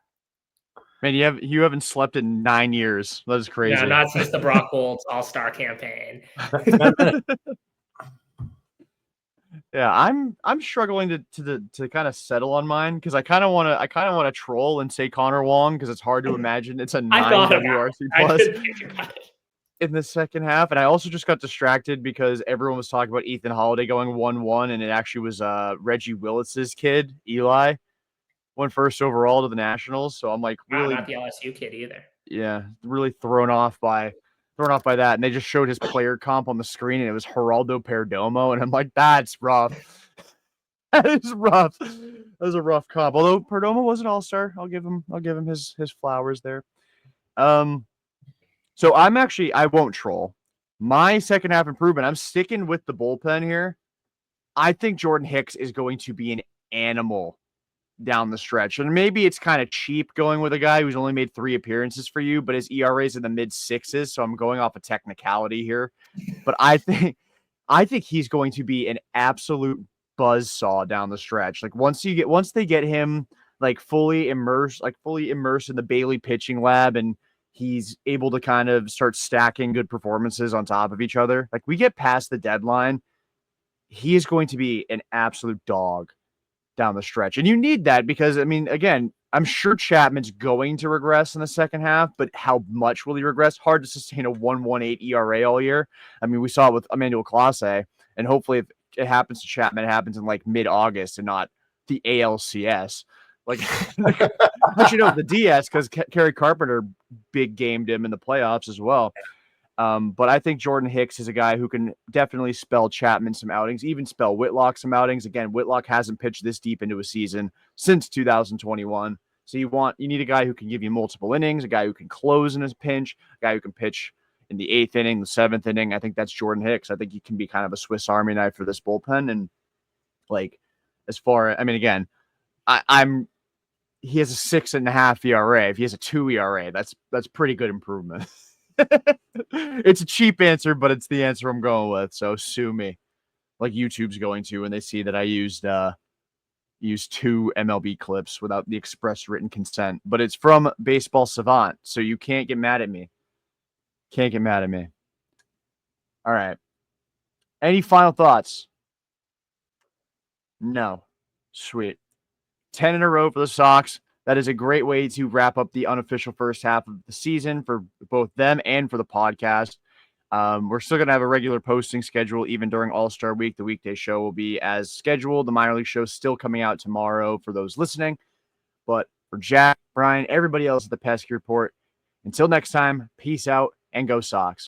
Man, you haven't slept in 9 years. That is crazy. Yeah, not since the Brock Bolts All-Star campaign. Yeah, I'm struggling to kind of settle on mine, because I kind of want to troll and say Connor Wong, because it's hard to imagine it's a 9 WRC plus in the second half. And I also just got distracted because everyone was talking about Ethan Holiday going 1-1, and it actually was Reggie Willis's kid, Eli. went first overall to the Nationals. So I'm like really, not the LSU kid either. yeah, really thrown off by that. And they just showed his player comp on the screen, and it was Geraldo Perdomo, and I'm like, that's rough. That is rough. That was a rough comp. Although Perdomo was an all-star, I'll give him his flowers there. So I won't troll. My second half improvement, I'm sticking with the bullpen here. I think Jordan Hicks is going to be an animal down the stretch. And maybe it's kind of cheap going with a guy who's only made 3 appearances for you, but his ERA is in the mid 6s. So I'm going off a technicality here. But I think he's going to be an absolute buzzsaw down the stretch. Like once they get him like fully immersed in the Bailey pitching lab, and he's able to kind of start stacking good performances on top of each other. Like we get past the deadline, he is going to be an absolute dog down the stretch. And you need that because, I mean, again, I'm sure Chapman's going to regress in the second half, but how much will he regress? Hard to sustain a 1.18 ERA all year. I mean, we saw it with Emmanuel Clase, and hopefully if it happens to Chapman, it happens in like mid-August and not the ALCS. Like, actually, no, the DS, because Kerry Carpenter big gamed him in the playoffs as well. But I think Jordan Hicks is a guy who can definitely spell Chapman some outings, even spell Whitlock some outings. Again, Whitlock hasn't pitched this deep into a season since 2021. So you need a guy who can give you multiple innings, a guy who can close in his pinch, a guy who can pitch in the 8th inning, the 7th inning. I think that's Jordan Hicks. I think he can be kind of a Swiss Army knife for this bullpen. And like, again, he has a 6.5 ERA. If he has a 2 ERA, that's pretty good improvement. It's a cheap answer, but it's the answer I'm going with. So sue me, like YouTube's going to when they see that I used 2 MLB clips without the express written consent. But it's from Baseball Savant, so you can't get mad at me. Can't get mad at me. All right. Any final thoughts? No. Sweet. 10 in a row for the Sox. That is a great way to wrap up the unofficial first half of the season for both them and for the podcast. We're still going to have a regular posting schedule even during All-Star Week. The weekday show will be as scheduled. The minor league show is still coming out tomorrow for those listening. But for Jack, Brian, everybody else at the Pesky Report, until next time, peace out and go Sox.